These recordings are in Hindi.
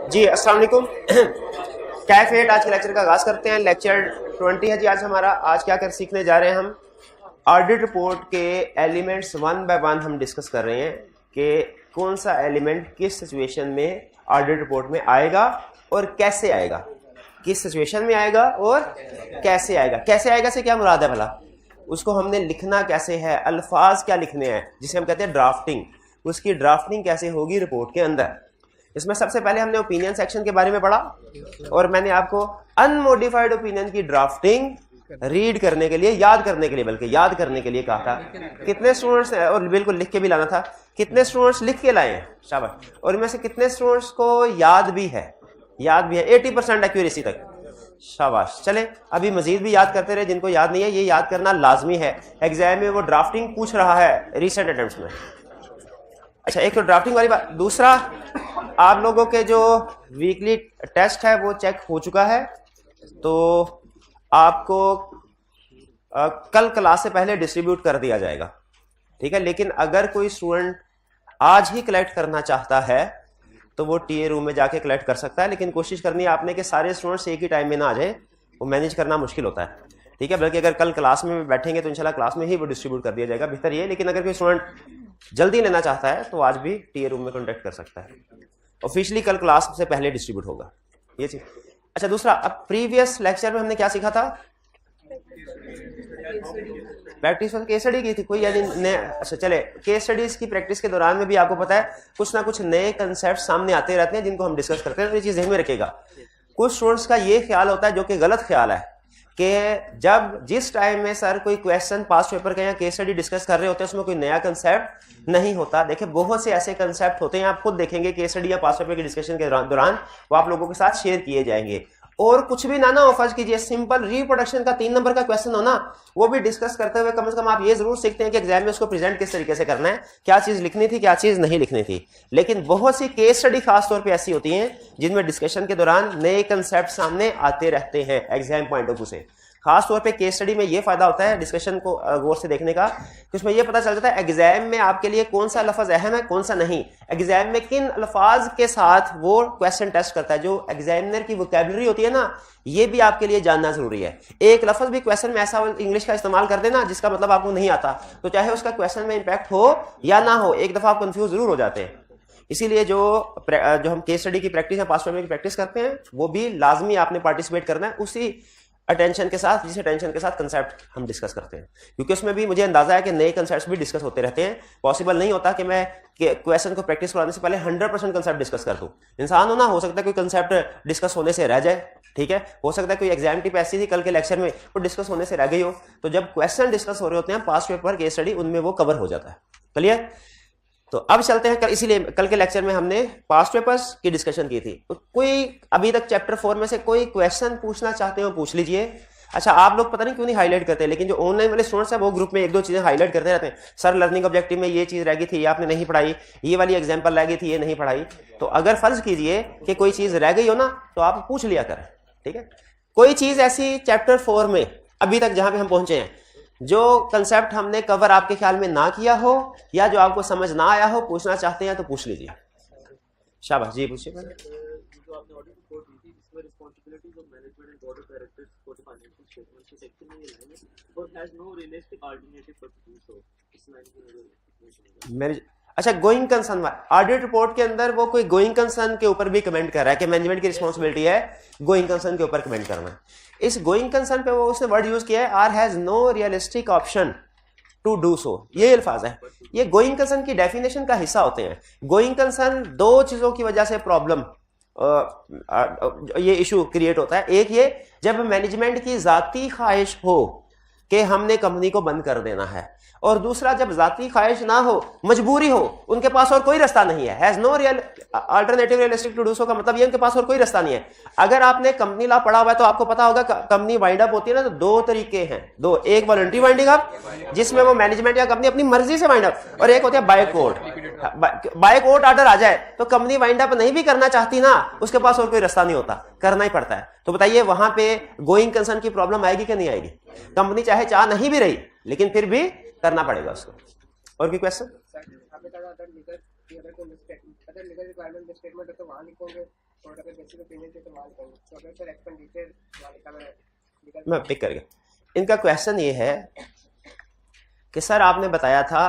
जी अस्सलाम वालेकुम। कैफेट आज के लेक्चर का आगाज करते हैं। लेक्चर 20 है जी आज हमारा। आज क्या कर सीखने जा रहे हैं हम? ऑडिट रिपोर्ट के एलिमेंट्स वन बाय वन हम डिस्कस कर रहे हैं कि कौन सा एलिमेंट किस सिचुएशन में ऑडिट रिपोर्ट में आएगा और कैसे आएगा, किस सिचुएशन में आएगा और कैसे आएगा। कैसे आएगा से क्या मुराद है भला? उसको हमने लिखना कैसे है, अल्फाज क्या लिखने हैं, जिसे हम कहते हैं ड्राफ्टिंग। उसकी ड्राफ्टिंग कैसे होगी रिपोर्ट के अंदर। इसमें सबसे पहले हमने ओपिनियन सेक्शन के बारे में पढ़ा और मैंने आपको अनमोडिफाइड ओपिनियन की ड्राफ्टिंग रीड करने के लिए, याद करने के लिए, बल्कि याद करने के लिए कहा था। कितने स्टूडेंट्स, और बिल्कुल लिख के भी लाना था, कितने स्टूडेंट्स लिख के लाए हैं? शाबाश। और इनमें से कितने स्टूडेंट्स को याद भी है? याद भी है 80% एक्यूरेसी तक। शाबाश। चले अभी मजीद भी याद करते रहे। जिनको याद नहीं है, ये याद करना लाजमी है। एग्जाम में वो ड्राफ्टिंग पूछ रहा है रिसेंट अटेम्प्ट्स में। अच्छा, एक तो ड्राफ्टिंग वाली बात। दूसरा, आप लोगों के जो वीकली टेस्ट है वो चेक हो चुका है, तो आपको कल क्लास से पहले डिस्ट्रीब्यूट कर दिया जाएगा, ठीक है। लेकिन अगर कोई स्टूडेंट आज ही कलेक्ट करना चाहता है तो वो टीए रूम में जाके कलेक्ट कर सकता है, लेकिन कोशिश करनी है आपने कि सारे स्टूडेंट्स एक ही टाइम में ना आ जाए, वो मैनेज करना मुश्किल होता है, ठीक है। बल्कि अगर कल क्लास में बैठेंगे तो इंशाल्लाह क्लास में ही वो डिस्ट्रीब्यूट कर दिया जाएगा, बेहतर ये। लेकिन अगर कोई स्टूडेंट जल्दी लेना चाहता है तो आज भी टीए रूम में कॉन्टेक्ट कर सकता है। ऑफिशियली कल क्लास से पहले डिस्ट्रीब्यूट होगा ये चीज। अच्छा, दूसरा, अब प्रीवियस लेक्चर में हमने क्या सीखा था? प्रैक्टिस केस स्टडी की थी कोई, यानी नए। अच्छा चले, केस स्टडीज की प्रैक्टिस के दौरान में भी आपको पता है कुछ ना कुछ नए कंसेप्ट सामने आते रहते हैं जिनको हम डिस्कस करते हैं, तो ये चीज ध्यान में रखिएगा। कुछ स्टूडेंट्स का ये ख्याल होता है, जो कि गलत ख्याल है, कि जब जिस टाइम में सर कोई क्वेश्चन पास पेपर का या केस स्टडी डिस्कस कर रहे होते हैं उसमें कोई नया कंसेप्ट नहीं होता। देखिए, बहुत से ऐसे कंसेप्ट होते हैं, आप खुद देखेंगे केस स्टडी या पास पेपर की डिस्कशन के दौरान वो आप लोगों के साथ शेयर किए जाएंगे। और कुछ भी ना हो, फर्ज कीजिए सिंपल रिप्रोडक्शन का 3 नंबर का क्वेश्चन हो ना, वो भी डिस्कस करते हुए कम से कम आप ये जरूर सीखते हैं कि एग्जाम में उसको प्रेजेंट किस तरीके से करना है, क्या चीज लिखनी थी, क्या चीज नहीं लिखनी थी। लेकिन बहुत सी केस स्टडी खासतौर पे ऐसी होती हैं जिनमें डिस्कशन के दौरान नए कंसेप्ट सामने आते रहते हैं एग्जाम पॉइंट ऑफ व्यू से। खास तौर पे केस स्टडी में ये फायदा होता है डिस्कशन को गौर से देखने का, कि उसमें ये पता चल जाता है एग्जाम में आपके लिए कौन सा लफ्ज अहम है, कौन सा नहीं। एग्जाम में किन अल्फाज के साथ वो क्वेश्चन टेस्ट करता है, जो एग्जामिनर की वोकैबुलरी होती है ना, ये भी आपके लिए जानना जरूरी है। एक लफ्ज भी क्वेश्चन में ऐसा इंग्लिश का इस्तेमाल कर देना जिसका मतलब आपको नहीं आता, तो चाहे उसका क्वेश्चन में इंपैक्ट हो या ना हो, एक दफा आप कंफ्यूज जरूर हो जाते हैं। इसीलिए जो हम केस स्टडी की प्रैक्टिस या पास पेपर की प्रैक्टिस करते हैं वो भी लाजमी आपने पार्टिसिपेट करना है, उसी अटेंशन के साथ जिस अटेंशन के साथ कंसेप्ट हम डिस्कस करते हैं, क्योंकि उसमें भी मुझे अंदाजा है कि नए कंसेप्ट भी डिस्कस होते रहते हैं। पॉसिबल नहीं होता कि मैं क्वेश्चन को प्रैक्टिस कराने से पहले 100% कंसेप्ट डिस्कस कर दूं। इंसान हो ना, हो सकता है कोई कंसेप्ट डिस्कस होने से रह जाए, ठीक है। हो सकता है कोई एग्जाम टिप ऐसी थी कल के लेक्चर में वो डिस्कस होने से रह गई हो, तो जब क्वेश्चन डिस्कस हो रहे होते हैं पास्ट पेपर केस स्टडी, उनमें वो कवर हो जाता है। क्लियर? तो अब चलते हैं इसीलिए कल के लेक्चर में हमने पास्ट पेपर्स की डिस्कशन की थी। तो कोई अभी तक चैप्टर 4 में से कोई क्वेश्चन पूछना चाहते हो पूछ लीजिए। अच्छा, आप लोग पता नहीं क्यों नहीं हाईलाइट करते, लेकिन जो ऑनलाइन वाले स्टूडेंट्स हैं वो ग्रुप में एक दो चीजें हाईलाइट करते रहते हैं। सर लर्निंग ऑब्जेक्टिव में ये चीज रह गई थी, ये आपने नहीं पढ़ाई, ये वाली एग्जांपल रह गई थी, ये नहीं पढ़ाई। तो अगर फर्ज कीजिए कि कोई चीज रह गई हो ना, तो आप पूछ लिया करें, ठीक है। कोई चीज ऐसी चैप्टर 4 में अभी तक जहां पे हम पहुंचे हैं, जो कंसेप्ट हमने कवर आपके ख्याल में ना किया हो या जो आपको समझ ना आया हो, पूछना चाहते हैं तो पूछ लीजिए। शाबाश जी, पूछिए। अच्छा, गोइंग कंसर्न ऑडिट रिपोर्ट के अंदर वो कोई गोइंग कंसर्न के ऊपर भी कमेंट कर रहा है कि मैनेजमेंट की रिस्पांसिबिलिटी है गोइंग कंसर्न के ऊपर कमेंट करना। इस गोइंग कंसर्न पे वो उसने वर्ड यूज किया है, are has no realistic option to do so, ये अल्फाज है। ये गोइंग कंसर्न की डेफिनेशन का हिस्सा होते हैं। गोइंग कंसर्न दो चीजों की वजह से प्रॉब्लम ये इशू क्रिएट होता है। एक ये, जब मैनेजमेंट की जाती ख्वाहिश हो कि हमने कंपनी को बंद कर देना है, और दूसरा जब जाती ख्वाहिश ना हो, मजबूरी हो, उनके पास और कोई रास्ता नहीं है। Has no real alternative realistic to do so का मतलब ये उनके पास और कोई रास्ता नहीं है। अगर आपने कंपनी लॉ पढ़ा हुआ है तो आपको पता होगा कंपनी वाइंड अप होती है ना, तो दो तरीके हैं, दो। एक वॉलंटरी वाइंडिंग अप जिसमें वो मैनेजमेंट या कंपनी अपनी मर्जी से वाइंड अप, और एक होता है by court. By court order आ जाए तो कंपनी वाइंड अप नहीं भी करना चाहती ना, उसके पास और कोई रास्ता नहीं होता, करना ही पड़ता है। तो बताइए वहां पे गोइंग कंसर्न की प्रॉब्लम आएगी कि नहीं आएगी? कंपनी चाहे चाह नहीं भी रही लेकिन फिर भी करना पड़ेगा उसको। और कोई क्वेश्चन? मैं पिक कर गया। इनका क्वेश्चन ये है कि सर आपने बताया था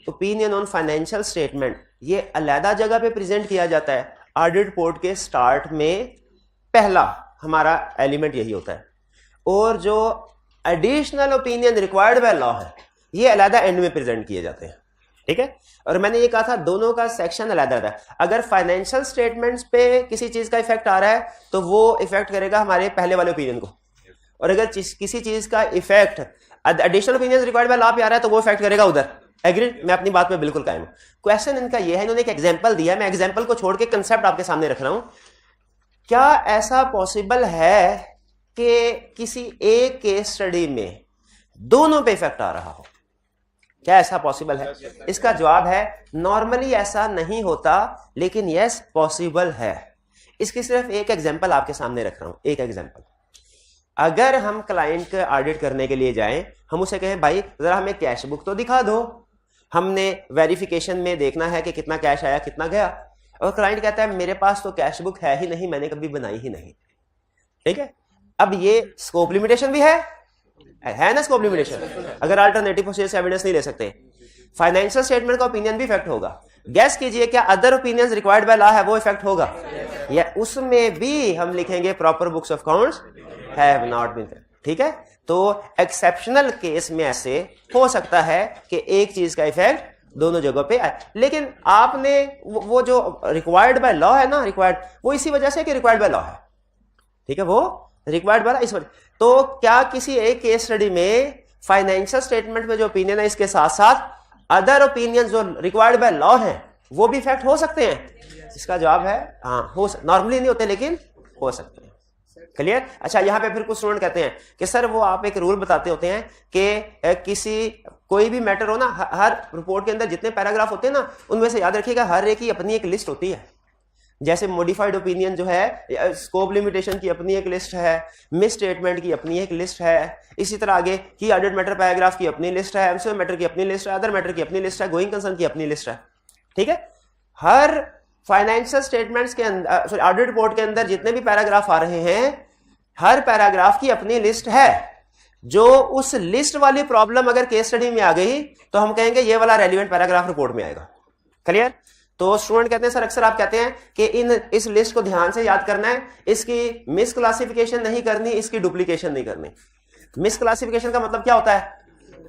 ओपिनियन ऑन फाइनेंशियल स्टेटमेंट ये अलग जगह पे प्रेजेंट किया जाता है, ऑडिट रिपोर्ट के स्टार्ट में पहला हमारा एलिमेंट यही होता है, और जो additional opinion required by law है ये अलग एंड में प्रेजेंट किए जाते हैं, ठीक है। और मैंने ये कहा था दोनों का सेक्शन अलग है। अगर फाइनेंशियल स्टेटमेंट्स पे किसी चीज का इफेक्ट आ रहा है तो वो इफेक्ट करेगा हमारे पहले वाले ओपिनियन को, और अगर किसी चीज का effect additional opinion required by law पे आ रहा है तो वो इफेक्ट करेगा उधर। एग्रीड? मैं अपनी बात पे बिल्कुल कायम हूं। क्वेश्चन इनका ये है, इन्होंने एक एग्जांपल दिया है, मैं एग्जांपल को छोड़ के कंसेप्ट आपके सामने रख रहा हूं। क्या ऐसा पॉसिबल है कि किसी एक केस स्टडी में दोनों पे इफेक्ट आ रहा हो? क्या ऐसा पॉसिबल है? इसका जवाब है नॉर्मली ऐसा नहीं होता, लेकिन यस पॉसिबल है। इसकी सिर्फ एक एग्जांपल आपके सामने रख रहा हूं, एक एग्जांपल। अगर हम क्लाइंट का ऑडिट करने के लिए जाएं, हम उसे कहें भाई जरा हमें कैश बुक तो दिखा दो, हमने वेरिफिकेशन में देखना है कि कितना कैश आया कितना गया, और क्लाइंट कहता है मेरे पास तो कैश बुक है ही नहीं, मैंने कभी बनाई ही नहीं, ठीक है। अब ये स्कोप लिमिटेशन भी है ना, स्कोप लिमिटेशन। अगर अल्टरनेटिव प्रोसेस एविडेंस नहीं ले सकते, फाइनेंशियल स्टेटमेंट का ओपिनियन भी इफेक्ट होगा। गैस कीजिए क्या other opinions required by law है वो इफेक्ट होगा, या उसमें भी हम लिखेंगे proper books of accounts have not been, ठीक है। तो एक्सेप्शनल केस में ऐसे हो सकता है कि एक चीज का इफेक्ट दोनों जगहों पे आए, लेकिन आपने वो जो रिक्वायर्ड बाय लॉ है ना, रिक्वायर्ड वो इसी वजह से कि रिक्वायर्ड बाय लॉ है, ठीक है, वो रिक्वायर्ड बाय इस वजह। तो क्या किसी एक केस स्टडी में फाइनेंशियल स्टेटमेंट में जो ओपिनियन है इसके साथ साथ अदर ओपिनियन जो रिक्वायर्ड बाय लॉ है वो भी इफेक्ट हो सकते हैं? इसका जवाब है हाँ, हो नॉर्मली नहीं होते लेकिन हो सकते हैं। क्लियर? अच्छा, यहां पे फिर कुछ स्टूडेंट कहते हैं कि सर वो आप एक रूल बताते होते हैं कि किसी कोई भी मैटर हो ना, हर रिपोर्ट के अंदर जितने पैराग्राफ होते हैं ना, उनमें से याद रखिएगा हर एक की अपनी एक लिस्ट होती है। जैसे मॉडिफाइड ओपिनियन जो है, स्कोप लिमिटेशन की अपनी एक लिस्ट है, मिस स्टेटमेंट की अपनी एक लिस्ट है, इसी तरह आगे की ऑडिट मैटर पैराग्राफ की अपनी लिस्ट है, एमसीओ मैटर की अपनी लिस्ट है, अदर मैटर की अपनी लिस्ट है, गोइंग कंसर्न की अपनी लिस्ट है, ठीक है। हर फाइनेंशियल स्टेटमेंट्स के अंदर, ऑडिट रिपोर्ट के अंदर जितने भी पैराग्राफ आ रहे हैं, हर पैराग्राफ की अपनी लिस्ट है। जो उस लिस्ट वाली प्रॉब्लम अगर केस स्टडी में आ गई तो हम कहेंगे ये वाला रेलिवेंट पैराग्राफ रिपोर्ट में आएगा। क्लियर? तो स्टूडेंट कहते हैं सर, अक्सर आप कहते हैं कि इस लिस्ट को ध्यान से याद करना है, इसकी मिस क्लासिफिकेशन नहीं करनी, इसकी डुप्लीकेशन नहीं करनी। मिस क्लासिफिकेशन का मतलब क्या होता है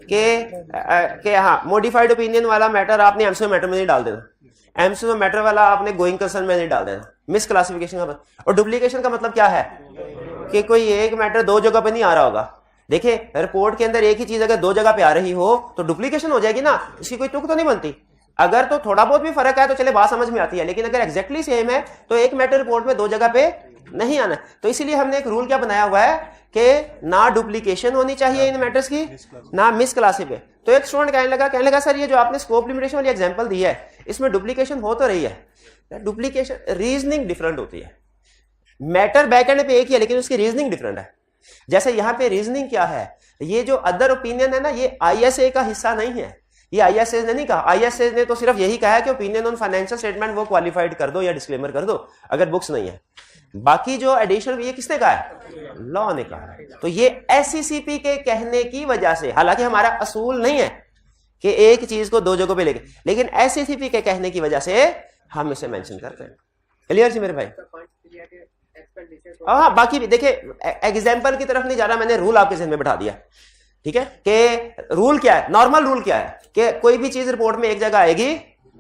कि हाँ, मॉडिफाइड ओपिनियन वाला मैटर आपने एमसीओ मैटर में नहीं डाल देना, एमसीओ मैटर वाला आपने गोइंग कंसर्न में नहीं डाल देना, मिस क्लासिफिकेशन का मतलब। और डुप्लीकेशन का मतलब क्या है कि कोई एक मैटर दो जगह पे नहीं आ रहा होगा। देखिए, रिपोर्ट के अंदर एक ही चीज अगर दो जगह पे आ रही हो तो डुप्लीकेशन हो जाएगी ना, इसकी कोई तुक तो नहीं बनती। अगर तो थोड़ा बहुत भी फर्क है तो चले बात समझ में आती है, लेकिन अगर एग्जैक्टली सेम है तो एक मैटर रिपोर्ट में दो जगह पे नहीं आना। तो इसीलिए हमने एक रूल क्या बनाया हुआ है कि ना डुप्लीकेशन होनी चाहिए इन मैटर्स की, ना मिस क्लासिफिकेशन। तो एक स्टूडेंट कहने लगा सर ये जो आपने स्कोप लिमिटेशन वाली एग्जांपल दी है इसमें डुप्लीकेशन हो तो रही है। डुप्लीकेशन रीजनिंग डिफरेंट होती है, मैटर बैकएंड पे एक ही है लेकिन उसकी रीजनिंग डिफरेंट है। जैसे यहां पे रीजनिंग क्या है, ये जो अदर ओपिनियन है ना, ये आईएसए का हिस्सा नहीं है, ये आईएसए ने नहीं कहा। आईएसए ने तो सिर्फ यही कहा है कि ओपिनियन ऑन फाइनेंशियल स्टेटमेंट वो क्वालिफाइड कर दो या डिस्क्लेमर कर दो अगर बुक्स नहीं है। बाकी जो एडिशनल ये किसने कहा है? लॉ ने कहा है। तो ये एससीसीपी के कहने की वजह से, हालांकि हमारा असूल नहीं है कि एक चीज को दो जगहों पे लेके, लेकिन एससीसीपी के कहने की वजह से हम इसे मेंशन करते हैं। क्लियर जी मेरे भाई? हाँ, बाकी भी देखिए, एग्जाम्पल की तरफ नहीं जा रहा, मैंने रूल आपके जहन में बैठा दिया, ठीक है। कि रूल क्या है, नॉर्मल रूल क्या है कि कोई भी चीज रिपोर्ट में एक जगह आएगी,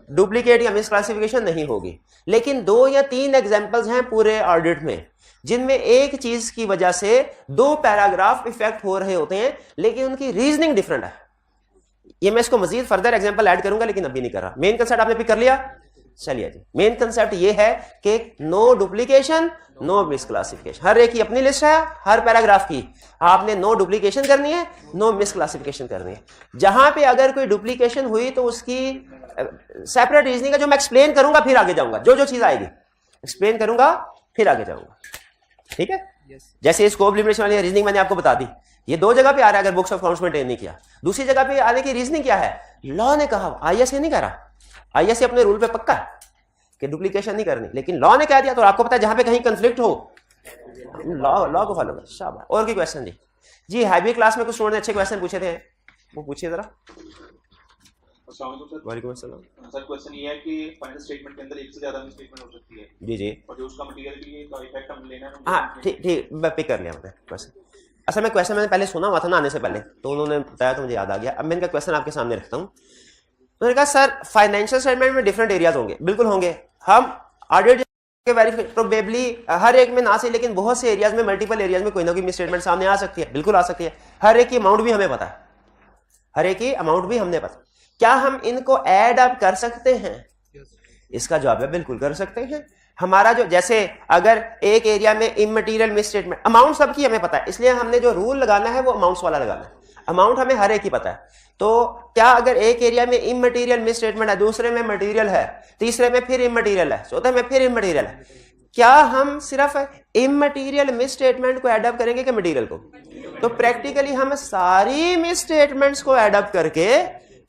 डुप्लीकेट या मिसक्लासिफिकेशन नहीं होगी। लेकिन दो या तीन एग्जांपल्स हैं पूरे ऑडिट में जिनमें एक चीज की वजह से दो पैराग्राफ इफेक्ट हो रहे होते हैं लेकिन उनकी रीजनिंग डिफरेंट है। ये मैं इसको मजीद फर्दर एग्जांपल ऐड करूंगा लेकिन अभी नहीं कर रहा। मेन कंसेप्ट आपने पिक कर लिया? चलिए जी, मेन कंसेप्ट ये है कि नो डुप्लीकेशन नो मिसक्लासिफिकेशन। हर एक की अपनी लिस्ट है, हर पैराग्राफ की आपने नो डुप्लीकेशन करनी है, नो मिसक्लासिफिकेशन करनी है। जहां पे अगर कोई डुप्लीकेशन हुई तो उसकी सेपरेट रीजनिंग है जो मैं एक्सप्लेन करूंगा, फिर आगे जाऊंगा। जो जो चीज आएगी एक्सप्लेन करूंगा फिर आगे जाऊंगा, ठीक है। जैसे स्कोप लिमिटेशन वाली रीजनिंग मैंने आपको बता दी, ये दो जगह पे आ रहा है अगर बुक्स ऑफ अकाउंट्स में ट्रेन नहीं किया। दूसरी जगह पे आने की रीजनिंग क्या है? लॉ ने कहा, आईएसए नहीं कह रहा। आईएसए अपने रूल पे पक्का है कि डुप्लीकेशन नहीं करनी, लेकिन लॉ ने कह दिया तो आपको पता है जहां पे कहीं कंफ्लिक्ट हो लॉ को फॉलो कर। शाबाश। और कोई क्वेश्चन जी? जी हाइब्रिड क्लास में कुछ स्टूडेंट ने अच्छे क्वेश्चन पूछे थे, वो पूछिए जरा। वालेकुम अस्सलाम। सर क्वेश्चन ये है कि फाइनल स्टेटमेंट के अंदर एक से ज्यादा स्टेटमेंट हो सकती है। जी जी। और जो उसका मटेरियल भी का इफेक्ट हम लेना है। हाँ ठीक, मैं पिक कर लिया मैंने क्वेश्चन। असल में क्वेश्चन मैंने पहले सुना हुआ था ना आने से पहले, तो उन्होंने बताया तो मुझे याद आ गया। अब मैं इनका क्वेश्चन आपके सामने रखता हूँ। उन्होंने कहा सर फाइनेंशियल स्टेटमेंट में डिफरेंट एरियाज होंगे। बिल्कुल होंगे। हम ऑडिट के वेरीफाई प्रोबेबली हर एक में ना सही, लेकिन बहुत से एरियाज में, मल्टीपल एरियाज में कोई ना कोई मिस स्टेटमेंट सामने आ सकती है। बिल्कुल आ सकती है। हर एक की अमाउंट भी हमें पता है, हर एक की अमाउंट भी हमने पता। क्या हम इनको ऐड अप कर सकते हैं? इसका जवाब है बिल्कुल कर सकते हैं। हमारा जो, जैसे अगर एक एरिया में इमटेरियल मिस स्टेटमेंट, अमाउंट सबकी हमें पता है, इसलिए हमने जो रूल लगाना है वो अमाउंट्स वाला लगाना है। अमाउंट हमें हर एक की पता है। तो क्या अगर एक एरिया में इमटेरियल मिस स्टेटमेंट है, दूसरे में मटेरियल है, तीसरे में फिर इमटेरियल है, चौथे में फिर इमटेरियल है, क्या हम सिर्फ इमटेरियल मिस स्टेटमेंट को ऐड अप करेंगे कि मटेरियल को? तो प्रैक्टिकली हम सारी मिस स्टेटमेंट्स को ऐड अप करके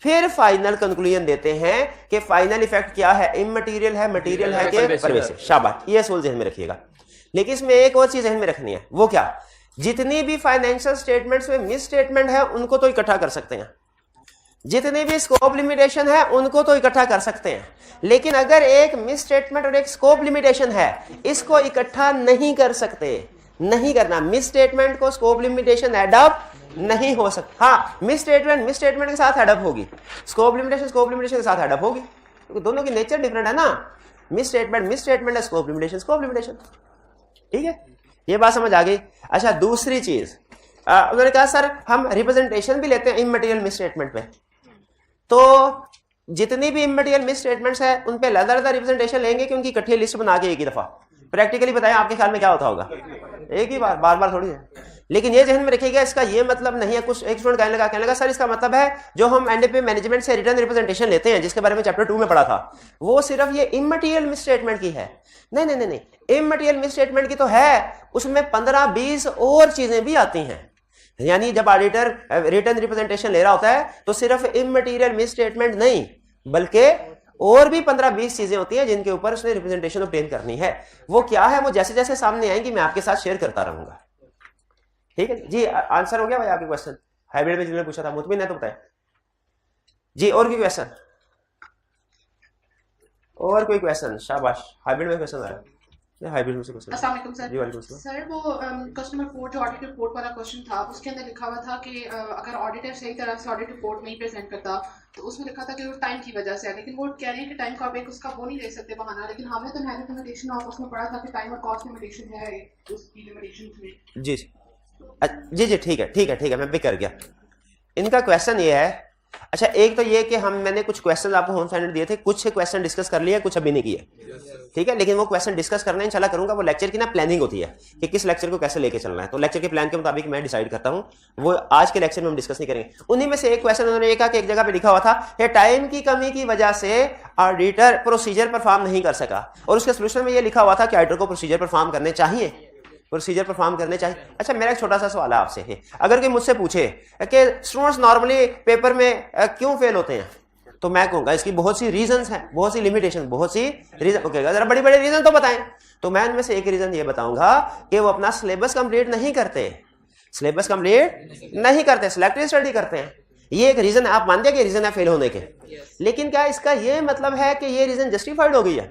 फिर फाइनल कंक्लूजन देते हैं कि फाइनल इफेक्ट क्या है, इमटेरियल है, मटेरियल है कि परवेसिव। शाबाश, ये सोच ध्यान में रखिएगा। लेकिन इसमें एक और चीज ध्यान में रखनी है, वो क्या? जितनी भी फाइनेंशियल स्टेटमेंट्स में मिस स्टेटमेंट है उनको तो इकट्ठा कर सकते हैं, जितने भी स्कोप लिमिटेशन है उनको तो इकट्ठा कर सकते हैं, लेकिन अगर एक मिस स्टेटमेंट और एक स्कोप लिमिटेशन है, इसको इकट्ठा नहीं कर सकते। नहीं करना। मिस स्टेटमेंट को स्कोप लिमिटेशन एडअप नहीं हो सकता। हाँ, मिस स्टेटमेंट के साथ एडअप होगी, स्कोप लिमिटेशन के साथ एडअप होगी, क्योंकि दोनों की नेचर डिफरेंट है ना। मिस स्टेटमेंट है, स्कोप लिमिटेशन। ठीक है, ये बात समझ आ गई। अच्छा, दूसरी चीज उन्होंने कहा सर हम रिप्रेजेंटेशन भी लेते हैं इमटेरियल मिस स्टेटमेंट में, तो जितनी भी इमटेरियल मिस स्टेटमेंट्स है उन पे अलग-अलग रिप्रेजेंटेशन लेंगे कि उनकी इकट्ठी लिस्ट बना के एक ही दफा? प्रैक्टिकली बताएं आपके ख्याल में क्या होता होगा? एक ही बार थोड़ी है। लेकिन ये जहन में रखिएगा, इसका ये मतलब नहीं है, कुछ एक स्टूडेंट कहने लगा सर इसका मतलब है जो हम एनडीपी मैनेजमेंट से रिटर्न रिप्रेजेंटेशन लेते हैं, जिसके बारे में चैप्टर 2 में पढ़ा था, वो सिर्फ ये इमटेरियल मिस स्टेटमेंट की है। नहीं, इमटेरियल मिस स्टेटमेंट की तो है, उसमें 15-20 और चीजें भी आती हैं। यानी जब ऑडिटर रिटर्न रिप्रेजेंटेशन ले रहा होता है तो सिर्फ इमटेरियल मिस स्टेटमेंट नहीं, बल्कि और भी 15-20 चीजें होती हैं जिनके ऊपर उसने रिप्रेजेंटेशन ऑब्टेन करनी है। वो क्या है, वो जैसे जैसे सामने आएंगी मैं आपके साथ शेयर करता रहूंगा। ठीक है जी, आंसर हो गया भाई आपके क्वेश्चन? हाइब्रिड में जिन्होंने पूछा था, मुतमिन है तो बताए जी। और कोई क्वेश्चन? और कोई क्वेश्चन? शाबाश, हाइब्रिड में क्वेश्चन आया। हाइब्रिड में से क्वेश्चन। अस्सलाम वालेकुम सर। जी वालेकुम सलाम। सर वो कस्टमर रिपोर्ट जो ऑडिट रिपोर्ट वाला क्वेश्चन था, उसके अंदर लिखा हुआ था कि अगर ऑडिटर सही तरह से ऑडिट रिपोर्ट नहीं प्रेजेंट करता तो उसमें लिखा था कि वो टाइम की वजह से है, लेकिन वो कह रहे हैं कि टाइम का आप एक उसका वो नहीं ले सकते बहाना, लेकिन हमने तो इनहेरेंट लिमिटेशन ऑफ उसमें पढ़ा था कि टाइम और कॉस्ट लिमिटेशन है उसकी लिमिटेशंस में। जी ठीक है, मैं पिक कर गया। इनका क्वेश्चन ये है, अच्छा एक तो ये कि मैंने कुछ क्वेश्चन आपको होम असाइनमेंट दिए थे, कुछ क्वेश्चन डिस्कस कर लिए, कुछ अभी नहीं किए। ठीक है, लेकिन वो क्वेश्चन डिस्कस करना इंशाल्लाह करूंगा। वो लेक्चर की ना प्लानिंग होती है कि किस लेक्चर को कैसे लेके चलना है, तो लेक्चर के प्लान के मुताबिक मैं डिसाइड करता हूं। वो आज के लेक्चर में हम डिस्कस नहीं करेंगे। उन्हीं में से एक क्वेश्चन उन्होंने ये कहा कि एक जगह पे लिखा हुआ था कि टाइम की कमी की वजह से ऑडिटर प्रोसीजर परफॉर्म नहीं कर सका, और उसके सोल्यूशन में ये लिखा हुआ था कि ऑडिटर को प्रोसीजर परफॉर्म करने चाहिए। अच्छा, मेरा एक छोटा सा सवाल है आपसे है, अगर कोई मुझसे पूछे कि स्टूडेंट्स नॉर्मली पेपर में क्यों फेल होते हैं, तो मैं कहूंगा इसकी बहुत सी रीजंस हैं, बहुत सी लिमिटेशन, बहुत सी रीजन। ओके, जरा बड़ी बड़े रीजन तो बताएं। तो मैं उनमें से एक रीजन ये बताऊंगा कि वो अपना सिलेबस कंप्लीट नहीं करते, सिलेक्टिव स्टडी करते हैं। ये एक रीजन है, आप मानते हैं कि रीजन है फेल होने के, लेकिन क्या इसका ये मतलब है कि ये रीजन जस्टिफाइड हो गई है?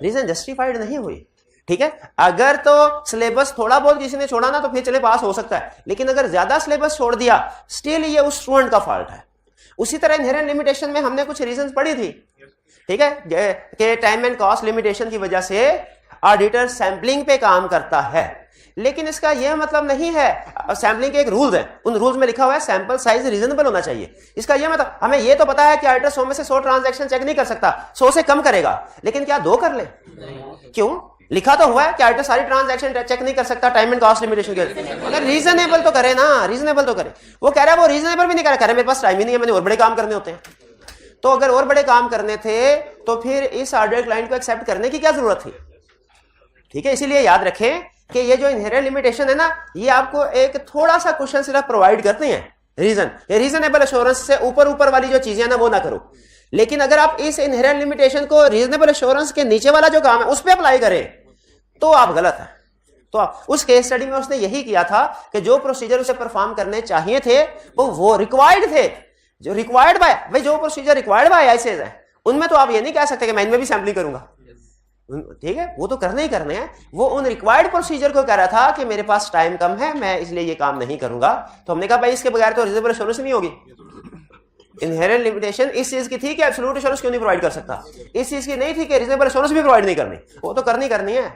रीजन जस्टिफाइड नहीं हुई। ठीक है, अगर तो सिलेबस थोड़ा बहुत किसी ने छोड़ा ना तो फिर चले पास हो सकता है, लेकिन अगर ज्यादा सिलेबस छोड़ दिया स्टिल ये उस स्टूडेंट का फॉल्ट है। उसी तरह इनहेरेंट लिमिटेशन में हमने कुछ रीजंस पढ़ी थी, ठीक है, कि टाइम एंड कॉस्ट लिमिटेशन की वजह से ऑडिटर सैंपलिंग पे काम करता है, लेकिन इसका यह मतलब नहीं है, सैंपलिंग के एक रूल्स है, उन रूल्स में लिखा हुआ है सैंपल साइज रीजनेबल होना चाहिए। इसका यह मतलब, हमें यह तो पता है कि ऑडिटर 100 में से 100 ट्रांजैक्शन चेक नहीं कर सकता, 100 से कम करेगा, लेकिन क्या 2 कर ले? क्यों? लिखा तो हुआ है कि ऑडिटर सारी ट्रांजैक्शन चेक नहीं कर सकता टाइम एंड कॉस्ट लिमिटेशन के, अगर रीजनेबल तो करे ना, रीजनेबल तो करे। वो कह रहा है वो रीजनेबल भी नहीं कह रहा, मेरे पास टाइम ही नहीं है, मैंने और बड़े काम करने होते हैं। तो अगर और बड़े काम करने थे तो फिर इस ऑडिटर क्लाइंट को एक्सेप्ट करने की क्या जरूरत थी? ठीक है, इसीलिए याद रखें कि ये जो इनहेरेंट लिमिटेशन है ना, ये आपको एक थोड़ा सा क्वेश्चन सिर्फ प्रोवाइड करते हैं रीजन, ये रीजनेबल एश्योरेंस से ऊपर ऊपर वाली जो चीजें ना वो ना करो। लेकिन अगर आप इस इनहेरेंट लिमिटेशन को रीजनेबल एश्योरेंस के नीचे वाला जो काम है उस पर अप्लाई करें तो आप गलत है। तो आप उस केस स्टडी में उसने यही किया था कि जो प्रोसीजर उसे परफॉर्म करने चाहिए थे वो रिक्वायर्ड थे, जो रिक्वायर्ड बाय, भाई जो प्रोसीजर रिक्वायर्ड बाय आईसीएस है उनमें तो आप ये नहीं कह सकते कि मैं इनमें भी सैंपलिंग करूंगा, ठीक है, वो तो करने ही करने हैं। वो उन रिक्वायर्ड प्रोसीजर को कह रहा था कि मेरे पास टाइम कम है, मैं इसलिए ये काम नहीं करूंगा। तो हमने कहा भाई इसके बगैर तो रीजनेबल एश्योरेंस नहीं होगी। इनहेरेंट लिमिटेशन इस चीज की थी कि एब्सोल्यूट एश्योरेंस क्यों नहीं प्रोवाइड कर सकता, इस चीज की नहीं थी कि रीजनेबल एश्योरेंस भी प्रोवाइड नहीं करनी, वो तो करनी है।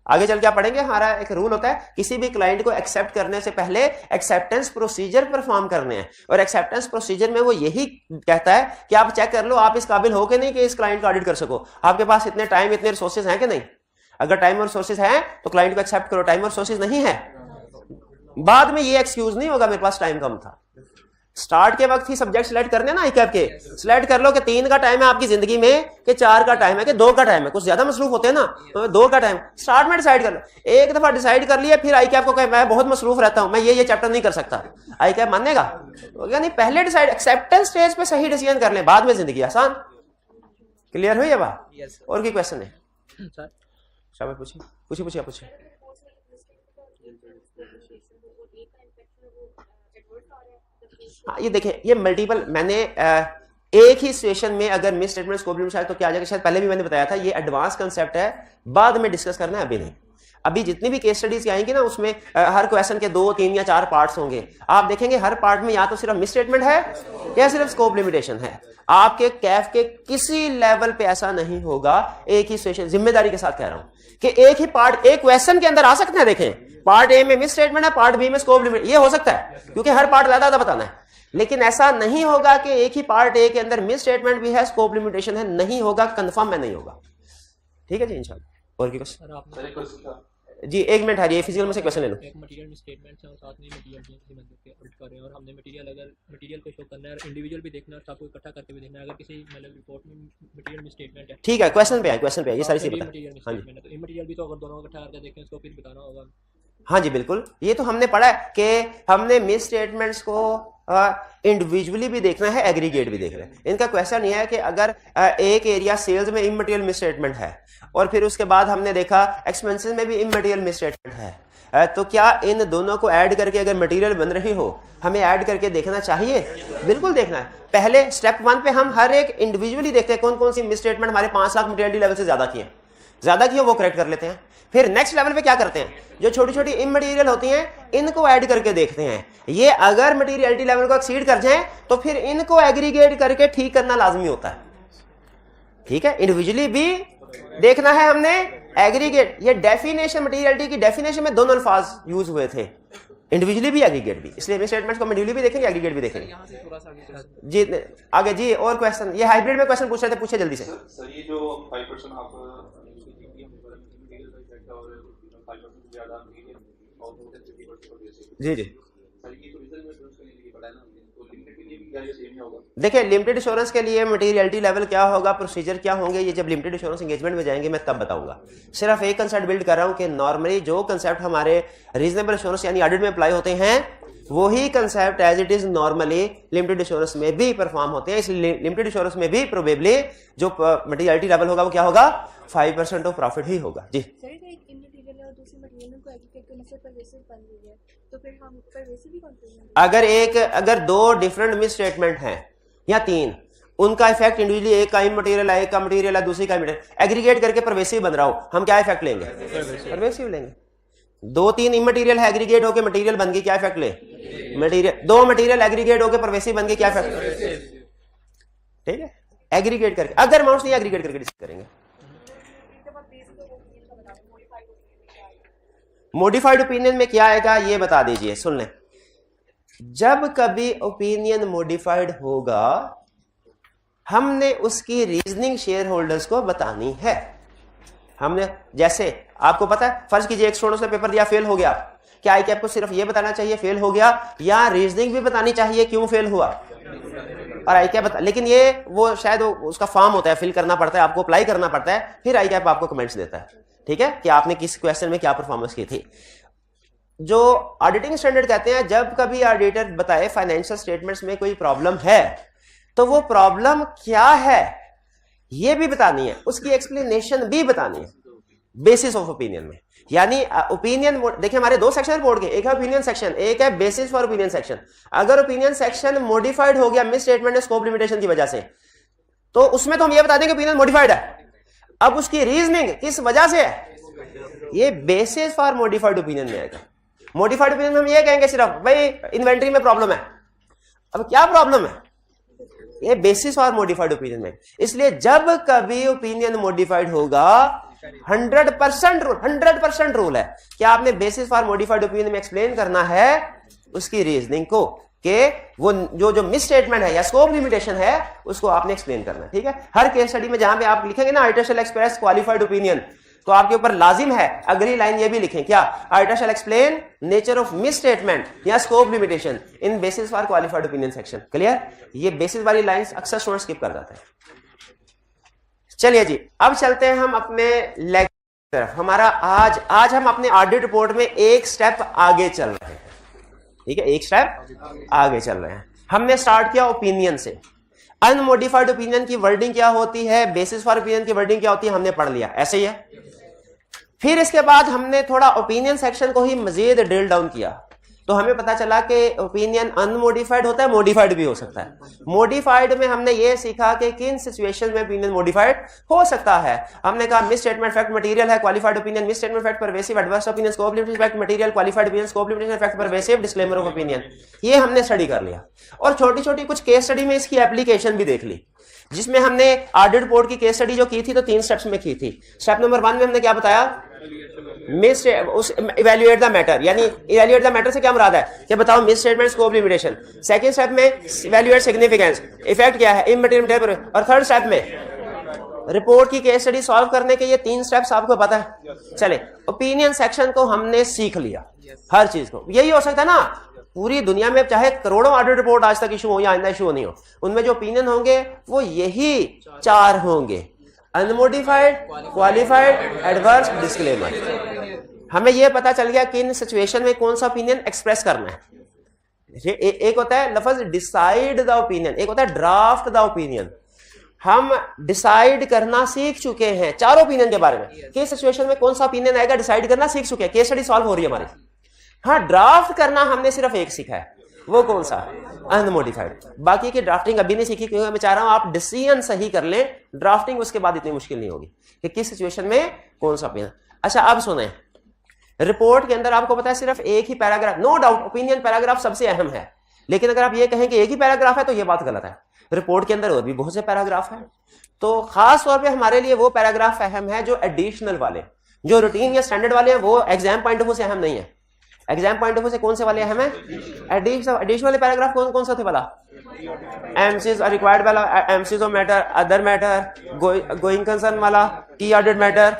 आगे चल क्या पढ़ेंगे, हमारा एक रूल होता है किसी भी क्लाइंट को एक्सेप्ट करने से पहले एक्सेप्टेंस प्रोसीजर परफॉर्म करने हैं, और एक्सेप्टेंस प्रोसीजर में वो यही कहता है कि आप चेक कर लो आप इस काबिल हो कि नहीं कि इस क्लाइंट को ऑडिट कर सको, आपके पास इतने टाइम इतने रिसोर्सेज हैं कि नहीं। अगर टाइम और रिसोर्सेज हैं तो क्लाइंट को एक्सेप्ट करो, टाइम और रिसोर्सेज नहीं है बाद में ये एक्सक्यूज नहीं होगा मेरे पास टाइम कम था। स्टार्ट के वक्त ही सब्जेक्ट सिलेक्ट करने ना आईकैप के, सिलेक्ट कर लो कि 3 का टाइम है आपकी जिंदगी में कि 4 का टाइम है कि 2 का टाइम है, कुछ ज्यादा मसरूफ होते हैं ना तो 2 का टाइम स्टार्ट में डिसाइड कर लो। एक दफा डिसाइड कर लिया फिर आईकैप को कहे मैं बहुत मसरूफ रहता हूं, मैं ये चैप्टर नहीं कर सकता, आईकैप मानेगा? तो यानी पहले डिसाइड एक्सेप्टेंस स्टेज पे सही डिसीजन कर ले, बाद में जिंदगी आसान। क्लियर हुई है बात? और कोई क्वेश्चन है? शाबाश पूछिए आप पूछिए। हाँ ये देखें, ये मल्टीपल, मैंने एक ही सिचुएशन में अगर मिस स्टेटमेंट स्कोप लिमिट शायद तो क्या आ जाएगा, शायद पहले भी मैंने बताया था, ये एडवांस कंसेप्ट है, बाद में डिस्कस करना है, अभी नहीं। अभी जितनी भी केस स्टडीज आएंगी ना उसमें हर क्वेश्चन के 2, 3 या 4 पार्ट्स होंगे। आप देखेंगे हर पार्ट में या तो सिर्फ मिस स्टेटमेंट है या सिर्फ स्कोप लिमिटेशन है। आपके कैफ के किसी लेवल पे ऐसा नहीं होगा, एक ही सिचुएशन, जिम्मेदारी के साथ कह रहा हूं कि एक ही पार्ट एक क्वेश्चन के अंदर आ सकते हैं। देखें पार्ट ए में मिस स्टेटमेंट है, पार्ट बी में स्कोप लिमिट, ये हो सकता है क्योंकि हर पार्ट ज्यादा बताना है। लेकिन ऐसा नहीं होगा कि एक ही पार्ट ए के अंदर मिस स्टेटमेंट भी है स्कोप लिमिटेशन है, नहीं होगा, कंफर्म में नहीं होगा। ठीक है जी इंशाल्लाह। और क्वेश्चन जी, 1 मिनट हारिए, फिजिकल में से क्वेश्चन ले लो। एक मटेरियल मिस स्टेटमेंट है और साथ में मटेरियल भी किसी बंदे के ऑडिट कर रहे हैं और हमने मटेरियल, अगर मटेरियल को शो करना है और इंडिविजुअल भी देखना है और सबको इकट्ठा करके भी देखना है, अगर किसी मतलब रिपोर्ट में मटेरियल मिस स्टेटमेंट है, ठीक है, क्वेश्चन पे है ये सारी चीजें बता। हाँ जी, तो इमटेरियल भी तो अगर दोनों को इकट्ठा करके देखें उसको फिर बताना होगा। हाँ जी बिल्कुल, ये तो हमने पढ़ा है कि हमने मिस स्टेटमेंट्स को इंडिविजुअली भी देखना है, एग्रीगेट भी देखना है। इनका क्वेश्चन ये है कि अगर एक एरिया सेल्स में इमटेरियल मिस स्टेटमेंट है और फिर उसके बाद हमने देखा एक्सपेंसेस में भी इमटेरियल मिस स्टेटमेंट है, तो क्या इन दोनों को ऐड करके अगर मटेरियल बन रही हो हमें ऐड करके देखना चाहिए? बिल्कुल देखना है। पहले स्टेप 1 पे हम हर एक इंडिविजुअली देखते हैं कौन कौन सी मिस स्टेटमेंट हमारे 5 लाख मटेरियलिटी लेवल से ज्यादा की हो वो करेक्ट कर लेते हैं। फिर नेक्स्ट लेवल पे क्या करते हैं, जो छोटी छोटी इमटेरियल होती हैं इनको ऐड करके देखते हैं। ये अगर मटेरियलिटी लेवल को एक्सीड कर जाएं तो फिर इनको एग्रीगेट करके ठीक करना लाजमी होता है। ठीक है, इंडिविजुअली भी देखना है हमने, एग्रीगेट, ये डेफिनेशन मटेरियलिटी की डेफिनेशन में दोनों अल्फाज यूज हुए थे, इंडिविजुअली भी एग्रीगेट भी, इसलिए मिस स्टेटमेंट्स को इंडिविजुअली भी देखेंगे एग्रीगेट भी देखेंगे। जी आगे जी, और क्वेश्चन, ये हाइब्रिड में क्वेश्चन पूछ रहे थे, पूछे जल्दी से। सर ये जो 5% आप जी जी देखिए, लिमिटेड इंश्योरेंस के लिए मटेरियलिटी लेवल क्या होगा, प्रोसीजर क्या होंगे, ये जब लिमिटेड इंश्योरेंस एंगेजमेंट में जाएंगे मैं तब बताऊंगा। सिर्फ एक कंसेप्ट बिल्ड कर रहा हूं कि नॉर्मली जो कंसेप्ट हमारे रीजनेबल इंश्योरेंस यानी ऑडिट में अप्लाई होते हैं वही concept as it is normally limited insurance में भी परफॉर्म होते हैं। इसलिए लिमिटेड इंश्योरेंस में भी प्रोबेबली जो मटेरियलिटी लेवल होगा वो क्या होगा, 5% ऑफ प्रॉफिट ही होगा। जी अगर 2 डिफरेंट मिस स्टेटमेंट हैं या 3, उनका इफेक्ट इंडिविजुअली, एक का इमटेरियल है, एक का मटेरियल है, दूसरी का मटेरियल, एग्रीगेट करके परवेसिव बन रहा हो, हम क्या इफेक्ट लेंगे? परवेसिव लेंगे। 2-3 इमटेरियल है, एग्रीगेट होकर मटेरियल बन गई, क्या इफेक्ट ले? मटेरियल। 2 मटेरियल एग्रीगेट होकर परवेसिव बन गई, क्या इफेक्ट? ठीक है, एग्रीगेट करके, अगर अमाउंट नहीं एग्रीगेट करके डिस्कस करेंगे। मॉडिफाइड ओपिनियन में क्या आएगा ये बता दीजिए, सुन लें। जब कभी ओपिनियन मॉडिफाइड होगा हमने उसकी रीजनिंग शेयर होल्डर्स को बतानी है। हमने, जैसे आपको पता है, फर्ज कीजिए एक स्टूडेंट ने पेपर दिया, फेल हो गया, क्या आईकैप को सिर्फ ये बताना चाहिए फेल हो गया, या रीजनिंग भी बतानी चाहिए क्यों फेल हुआ? और आईकैप बता, लेकिन ये वो शायद उसका फॉर्म होता है, फिल करना पड़ता है, आपको अप्लाई करना पड़ता है, फिर आईकैप आपको कमेंट्स देता है, ठीक है, कि आपने किस क्वेश्चन में क्या परफॉर्मेंस की थी। जो ऑडिटिंग स्टैंडर्ड कहते हैं, जब कभी ऑडिटर बताए फाइनेंशियल स्टेटमेंट्स में कोई प्रॉब्लम है तो वो प्रॉब्लम क्या है ये भी बतानी है, उसकी एक्सप्लेनेशन भी बतानी है बेसिस ऑफ ओपिनियन में। यानी ओपिनियन, देखिए हमारे दो सेक्शन बोर्ड के, एक है ओपिनियन सेक्शन, एक है बेसिस फॉर ओपिनियन सेक्शन। अगर ओपिनियन सेक्शन मॉडिफाइड हो गया मिस स्टेटमेंट स्कोप लिमिटेशन की वजह से, तो उसमें तो हम ये बता देंगे ओपिनियन मॉडिफाइड है। अब उसकी रीजनिंग किस वजह से है, ये बेसिस फॉर मॉडिफाइड ओपिनियन में आएगा। मॉडिफाइड ओपिनियन में हम ये कहेंगे सिर्फ भाई इन्वेंट्री में प्रॉब्लम है, अब क्या प्रॉब्लम है, ये बेसिस फॉर मॉडिफाइड ओपिनियन में। इसलिए जब कभी ओपिनियन मॉडिफाइड होगा 100% रूल है कि आपने बेसिस फॉर मॉडिफाइड ओपिनियन में एक्सप्लेन करना है उसकी रीजनिंग को, कि वो जो मिस स्टेटमेंट है या स्कोप लिमिटेशन है उसको आपने एक्सप्लेन करना है। ठीक है, हर केस स्टडी में जहां पे आप लिखेंगे ना auditor shall express qualified opinion, तो आपके ऊपर लाजिम है अगली लाइन ये भी लिखें, क्या, auditor shall explain nature of misstatement या scope limitation in basis for qualified opinion section. Clear, ये बेसिस वाली लाइंस अक्सर स्टूडेंट स्किप कर जाते हैं। चलिए जी, अब चलते हैं हम अपने लेक्चर तरफ। हमारा आज हम अपने ऑडिट रिपोर्ट में एक स्टेप आगे चल रहे हैं। ठीक है, एक स्टेप आगे चल रहे हैं। हमने स्टार्ट किया ओपिनियन से। अनमोडिफाइड ओपिनियन की वर्डिंग क्या होती है, बेसिस फॉर ओपिनियन की वर्डिंग क्या होती है, हमने पढ़ लिया, ऐसे ही है। फिर इसके बाद हमने थोड़ा ओपिनियन सेक्शन को ही मजीद ड्रिल डाउन किया, तो हमें पता चला कि ओपिनियन अनमोडिफाइड होता है, मॉडिफाइड भी हो सकता है। मॉडिफाइड में हमने ये सीखा कि किन सिचुएशन में ओपिनियन मॉडिफाइड हो सकता है। हमने कहा मिस स्टेटमेंट फैक्ट मटेरियल है, qualified opinion, miss statement fact pervasive, adverse opinion, scope limitation fact material, qualified opinion, scope limitation fact pervasive, disclaimer of opinion, ये हमने स्टडी कर लिया। और छोटी छोटी कुछ केस स्टडी में इसकी एप्लीकेशन भी देख ली, जिसमें हमने ऑडिट रिपोर्ट की केस स्टडी जो की थी तो 3 स्टेप्स में की थी। स्टेप नंबर 1 में हमने क्या बताया, मिस इवैल्यूएट द मैटर, यानी इवैल्यूएट द मैटर से क्या मुराद है कि बताओ miss statement scope limitation. Second step में इवैल्यूएट सिग्निफिकेंस, इफेक्ट क्या है, इमटेरियल। और थर्ड स्टेप में रिपोर्ट की केस स्टडी सॉल्व करने के ये 3 स्टेप्स आपको पता है। चले, ओपिनियन सेक्शन को हमने सीख लिया, हर चीज को। यही हो सकता है ना, पूरी दुनिया में चाहे करोड़ों ऑडिट रिपोर्ट आज तक इशू हो या आइंदा इशू नहीं हो, उनमें जो ओपिनियन होंगे वो यही 4 होंगे, अनमोडिफाइड, क्वालिफाइड, एडवर्स, डिस्क्लेमर। हमें यह पता चल गया कि इन सिचुएशन में कौन सा ओपिनियन एक्सप्रेस करना है। एक होता है लफ्ज डिसाइड द ओपिनियन, एक होता है ड्राफ्ट द ओपिनियन। हम डिसाइड करना सीख चुके हैं 4 ओपिनियन के बारे में, किस सिचुएशन में कौन सा ओपिनियन आएगा डिसाइड करना सीख चुके हैं, केस स्टडी सॉल्व हो रही है हमारी। हाँ, ड्राफ्ट करना हमने सिर्फ एक सीखा है, वो कौन सा, अनमोडिफाइड। बाकी की ड्राफ्टिंग अभी नहीं सीखी, क्योंकि मैं चाह रहा हूं आप डिसीजन सही कर लें, ड्राफ्टिंग उसके बाद इतनी मुश्किल नहीं होगी कि किस सिचुएशन में कौन सा ओपिनियन। अच्छा, अब सुने, रिपोर्ट के अंदर आपको पता है सिर्फ एक ही paragraph, no doubt opinion paragraph सबसे अहम है, लेकिन अगर आप ये कहें कि एक ही पैराग्राफ है तो ये बात गलत है। रिपोर्ट के अंदर और भी बहुत से पैराग्राफ है, तो खास तौर पे हमारे लिए वो पैराग्राफ अहम है जो एडिशनल वाले, जो रूटीन या स्टैंडर्ड वाले हैं, वो एग्जाम पॉइंट ऑफ व्यू से अहम नहीं है। एग्जाम पॉइंट ऑफ व्यू से कौन से वाले अहम है, एडिशनल वाले पैराग्राफ कौन कौन सा थे वाला, एमसीज रिक्वायर्ड वाला, emphasis of matter, other matter, going concern वाला, key audit matter,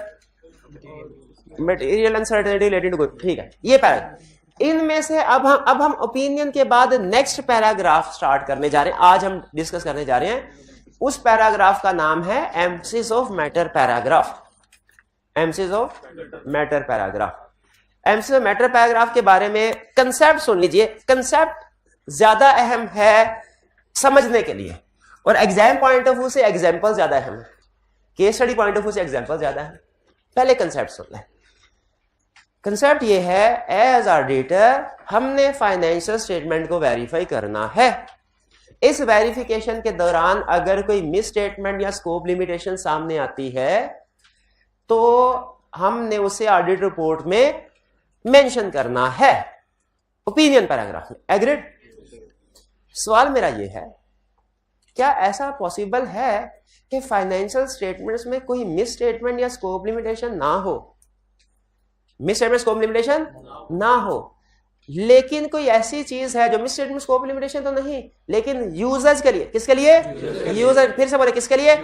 material uncertainty related to, ठीक है, ये पैराग्राफ। इनमें से अब हम ओपिनियन के बाद नेक्स्ट पैराग्राफ स्टार्ट करने जा रहे हैं, आज हम डिस्कस करने जा रहे हैं। उस पैराग्राफ का नाम है emphasis of matter paragraph. Emphasis of matter paragraph, emphasis of matter paragraph के बारे में कंसेप्ट सुन लीजिए। कंसेप्ट ज्यादा अहम है समझने के लिए, और एग्जाम पॉइंट ऑफ व्यू से एग्जाम्पल ज्यादा अहम है, case study point of view से एग्जाम्पल ज्यादा है। पहले कंसेप्ट सुन लें। कंसेप्ट ये है, एज ऑडिटर हमने फाइनेंशियल स्टेटमेंट को वेरीफाई करना है। इस वेरिफिकेशन के दौरान अगर कोई मिस स्टेटमेंट या स्कोप लिमिटेशन सामने आती है तो हमने उसे ऑडिट रिपोर्ट में मेंशन करना है, ओपिनियन पैराग्राफ में। एग्रीड? सवाल मेरा ये है, क्या ऐसा पॉसिबल है कि फाइनेंशियल स्टेटमेंट्स में कोई मिस स्टेटमेंट या स्कोप लिमिटेशन ना हो, मिस स्टेटमेंट स्कोप लिमिटेशन ना हो, लेकिन कोई ऐसी चीज है जो मिस स्टेटमेंट स्कोप लिमिटेशन तो नहीं, लेकिन यूजर्स के लिए, किसके लिए, यूजर, फिर से बोले किसके लिए,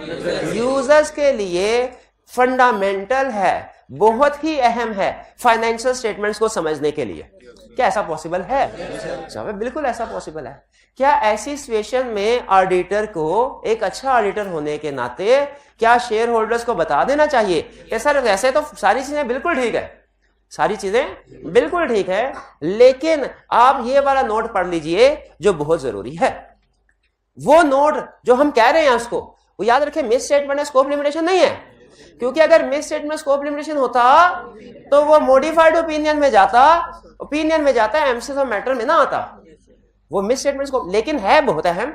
यूजर्स के लिए फंडामेंटल है, बहुत ही अहम है फाइनेंशियल स्टेटमेंट्स को समझने के लिए। क्या ऐसा पॉसिबल है? जवाब बिल्कुल ऐसा पॉसिबल है। क्या ऐसी सिचुएशन में ऑडिटर को, एक अच्छा ऑडिटर होने के नाते, क्या शेयर होल्डर्स को बता देना चाहिए कि सर वैसे तो सारी चीजें बिल्कुल ठीक है, सारी चीजें बिल्कुल ठीक है, लेकिन आप ये वाला नोट पढ़ लीजिए जो बहुत जरूरी है। वो नोट जो हम कह रहे हैं उसको वो याद रखें, मिस स्टेटमेंट है, स्कोप लिमिटेशन नहीं है। क्योंकि अगर मिस स्टेटमेंट स्कोप लिमिटेशन होता तो वो मॉडिफाइड ओपिनियन में जाता, एम्फेसिस ऑफ मैटर में ना आता। वो मिस स्टेटमेंट स्कोप लेकिन है बहुत अहम,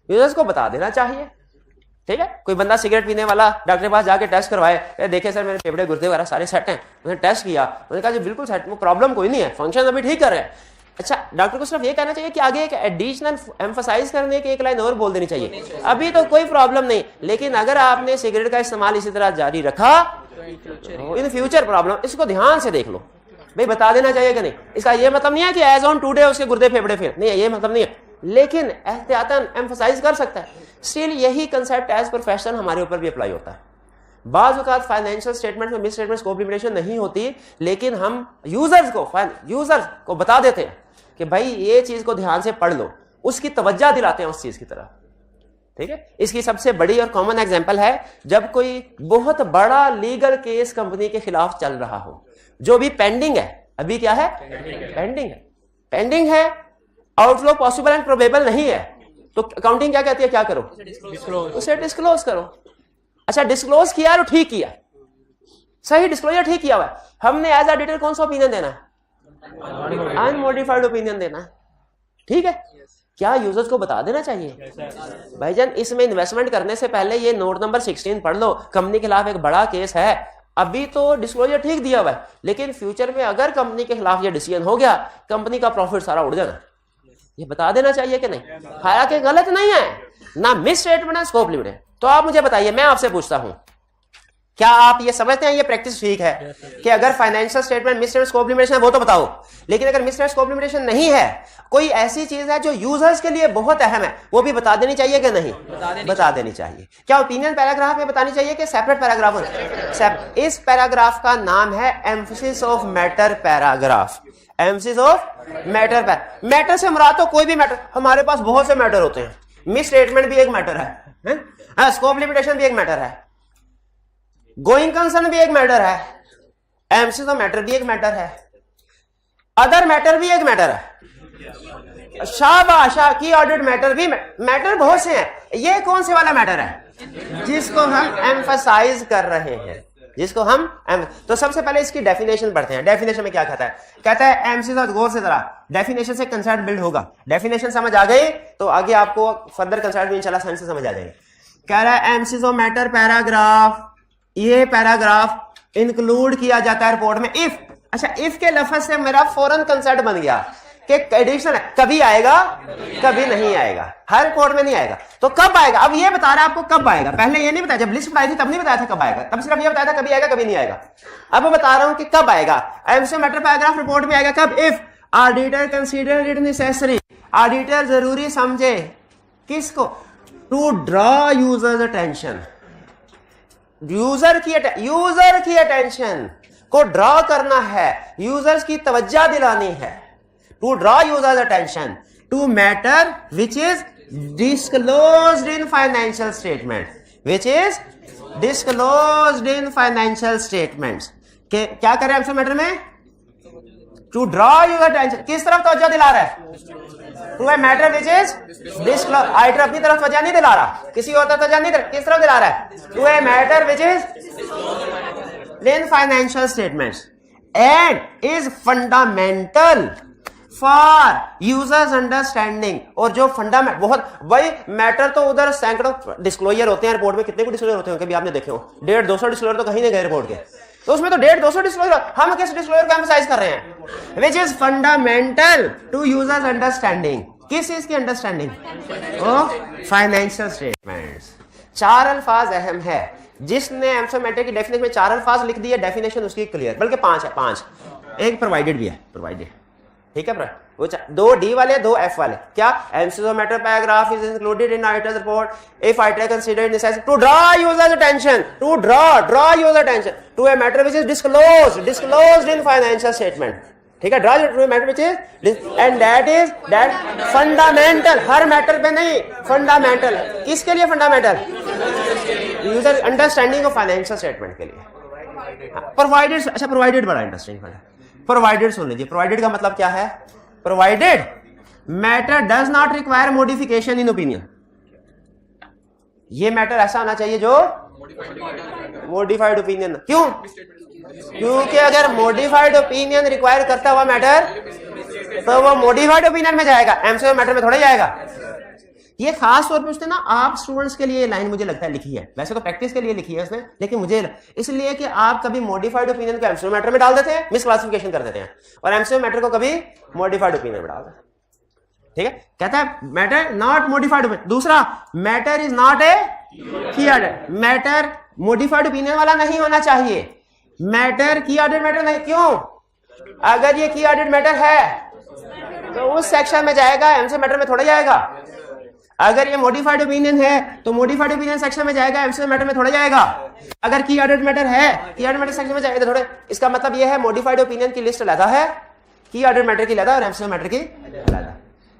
यूजर्स को बता देना चाहिए। ठीक है, कोई बंदा सिगरेट पीने वाला डॉक्टर के पास जाके टेस्ट करवाए, देखे सर मेरे फेफड़े गुर्दे वगैरह सारे सेट हैं, उसने टेस्ट किया, उसने कहा जी बिल्कुल सेट, वो प्रॉब्लम कोई नहीं है, फंक्शन अभी ठीक कर रहे हैं। अच्छा, डॉक्टर को सिर्फ ये कहना चाहिए कि आगे एक एडिशनल एम्फसाइज करने की एक लाइन और बोल देनी चाहिए, अभी तो कोई प्रॉब्लम नहीं, लेकिन अगर आपने सिगरेट का इस्तेमाल इसी तरह जारी रखा इन फ्यूचर प्रॉब्लम, इसको ध्यान से देख लो। भाई बता देना चाहिए कि नहीं, इसका ये मतलब नहीं है कि एज ऑन टुडे उसके गुर्दे फेफड़े फेल, नहीं है, ये मतलब नहीं है, लेकिन एहतियातन एम्फसाइज कर सकता है। स्टिल यही कंसेप्ट एज प्रोफेशनल हमारे ऊपर भी अप्लाई होता है। बाज़ औक़ात फाइनेंशियल स्टेटमेंट में मिस स्टेटमेंट स्कोप लिमिटेशन नहीं होती, लेकिन हम यूजर्स को बता देते हैं कि भाई ये चीज को ध्यान से पढ़ लो, उसकी तवज्जो दिलाते हैं उस चीज की तरफ। ठीक है, इसकी सबसे बड़ी और कॉमन एग्जांपल है जब कोई बहुत बड़ा लीगल केस कंपनी के खिलाफ चल रहा हो, जो भी पेंडिंग है, अभी क्या है, पेंडिंग है, आउटफ्लो पॉसिबल एंड प्रोबेबल नहीं है, तो अकाउंटिंग क्या कहती है, क्या करो, उसे डिस्क्लोज करो। अच्छा, डिस्क्लोज किया तो ठीक किया, सही डिस्क्लोजर ठीक किया हुआ है, हमने एज अ डिटेल कौन सा ओपिनियन देना है, अनमोडिफाइड ओपिनियन देना है। ठीक है, क्या यूजर्स को बता देना चाहिए भाईजान, इसमें इन्वेस्टमेंट करने से पहले ये नोट नंबर 16 पढ़ लो, कंपनी के खिलाफ एक बड़ा केस है, अभी तो डिस्क्लोजर ठीक दिया हुआ है, लेकिन फ्यूचर में अगर कंपनी के खिलाफ ये डिसीजन हो गया, कंपनी का प्रॉफिट सारा उड़ जाना, ये बता देना चाहिए कि नहीं। हालांकि गलत नहीं है ना, मिस स्टेटमेंट है, स्कोप लिमिटेड। तो आप मुझे बताइए, मैं आपसे पूछता हूं, क्या आप ये समझते हैं ये प्रैक्टिस ठीक है कि अगर financial statement miss statement scope limitation है वो तो बताओ, लेकिन अगर मिस स्टेटमेंट स्कोप लिमिटेशन नहीं है, कोई ऐसी चीज है जो यूजर्स के लिए बहुत अहम है, वो भी बता देनी चाहिए कि नहीं, बता देनी चाहिए। क्या ओपिनियन पैराग्राफ में बतानी चाहिए कि सेपरेट पैराग्राफ? इस पैराग्राफ का नाम है emphasis of matter paragraph. Emphasis of matter से मुराद तो कोई भी मैटर, हमारे पास बहुत से मैटर होते हैं, मिस स्टेटमेंट भी एक मैटर है, स्कोप लिमिटेशन भी एक मैटर है, गोइंग कंसर्न भी एक मैटर है, एम्फेसिस ऑफ मैटर भी एक मैटर है, अदर मैटर भी एक मैटर है, शाबाशा की ऑडिट मैटर भी, मैटर बहुत से हैं। ये कौन से वाला मैटर है जिसको हम एम्फसाइज कर रहे हैं, जिसको हम तो सबसे पहले इसकी डेफिनेशन पढ़ते हैं। डेफिनेशन में क्या कहता है, कहता है एम्फेसिस ऑफ, गौर से जरा, डेफिनेशन से कंसेप्ट बिल्ड होगा, डेफिनेशन समझ आ गई तो आगे आपको फर्दर कंसेप्ट भी इंशाल्लाह साइंस से समझ आ जाएगा। कह रहा है एम्फेसिस ऑफ मैटर पैराग्राफ, ये पैराग्राफ इंक्लूड किया जाता है रिपोर्ट में इफ, अच्छा इफ के लफ्ज से मेरा फौरन कंसेप्ट बन गया कि एडिशनल कभी आएगा कभी नहीं आएगा, हर रिपोर्ट में नहीं आएगा, तो कब आएगा, अब ये बता रहा है आपको कब आएगा। पहले ये नहीं बताया, जब लिस्ट बताई थी तब नहीं बताया था कब आएगा, तब सिर्फ ये बताया था कभी आएगा कभी नहीं आएगा। अब बता रहा हूं कि कब आएगा। एम्फेसिस मैटर पैराग्राफ रिपोर्ट में आएगा कब, if auditor consider it necessary, auditor जरूरी समझे किसको, to draw users attention, user की अटेंशन को ड्रॉ करना है, यूजर्स की तवज्जो दिलानी है, to draw users attention to matter which is disclosed in financial statement, which is disclosed in financial statements. क्या कर रहे हैं एम्फेसिस मैटर में, टू ड्रॉ यूजर अटेंशन, किस तरफ तवज्जो दिला रहा है, to a matter which is disclose, आइटर अपनी तरफ तवज्जो नहीं दिला रहा, किसी और तरफ तवज्जो नहीं दिला, किस तरफ दिला रहा है, to a matter which is in financial statements and is fundamental for users understanding. और जो फंडामेंटल, बहुत भाई मैटर तो उधर सैकड़ों डिस्क्लोजर होते हैं रिपोर्ट में, कितने को डिस्क्लोजर होते हैं कभी आपने देखे हो, 150-200 डिस्क्लोजर तो कहीं नहीं गए रिपोर्ट के, तो उसमें तो 150-200 डिस्क्लोजर, हम किस डिस्क्लोजर का एम्फसाइज कर रहे हैं, which is fundamental to users understanding, किस चीज की अंडरस्टैंडिंग, फाइनेंशियल स्टेटमेंट्स। 4 अल्फाज अहम है, जिसने एम्फेसिस मैटर की डेफिनेशन में 4 अल्फाज लिख दिए, डेफिनेशन उसकी क्लियर, बल्कि 5 है, 5 एक प्रोवाइडेड भी है, प्रोवाइडेड, ठीक है, वो 2 डी वाले 2 एफ वाले। क्या, emphasis of matter paragraph is included in auditors report if auditor considered necessary to draw users attention, to draw user attention to a matter which is disclosed in financial statement, ठीक है, draw to a matter which is, and that fundamental, हर मैटर पे नहीं, फंडामेंटल, किसके लिए fundamental, user understanding of financial statement के लिए। प्रोवाइडेड, अच्छा प्रोवाइडेड बड़ा इंटरेस्टिंग है। प्रोवाइडेड सुन लीजिए, प्रोवाइडेड का मतलब क्या है? Provided matter does not require modification in opinion. ये मैटर ऐसा होना चाहिए जो मॉडिफाइड ओपिनियन। क्यों? क्योंकि अगर मॉडिफाइड ओपिनियन रिक्वायर करता हुआ मैटर तो वो मॉडिफाइड ओपिनियन में जाएगा, एमसीक्यू मैटर में थोड़ा जाएगा। ये खास तौर पे उसने ना आप स्टूडेंट्स के लिए लाइन मुझे लगता है लिखी है, वैसे तो प्रैक्टिस के लिए लिखी है उसने, लेकिन मुझे इसलिए कि आप कभी मॉडिफाइड ओपिनियन को एमसीक्यू मैटर में डाल देते हैं, मिस क्लासिफिकेशन कर देते हैं, और एमसीक्यू मैटर को कभी मॉडिफाइड ओपिनियन में डाल देते हैं। ठीक है, कहता है मैटर नॉट मॉडिफाइड ओपिनियन। दूसरा, मैटर इज नॉट ए की ऑर्डर। मैटर मॉडिफाइड ओपिनियन वाला नहीं होना चाहिए, मैटर की ऑर्डर मैटर नहीं। क्यों? अगर ये की ऑर्डर मैटर है तो उस सेक्शन में जाएगा, एमसीक्यू मैटर में थोड़ा जाएगा। अगर ये मॉडिफाइड ओपिनियन है तो मॉडिफाइड ओपिनियन सेक्शन में जाएगा, एमसीक्यू मैटर में थोड़ा जाएगा। अगर की ऑर्डर मैटर है, की ऑर्डर मैटर सेक्शन में जाएगा थोड़े। इसका मतलब ये है मॉडिफाइड ओपिनियन की लिस्ट अलग है, की ऑर्डर मैटर की अलग और एमसीक्यू मैटर की अलग।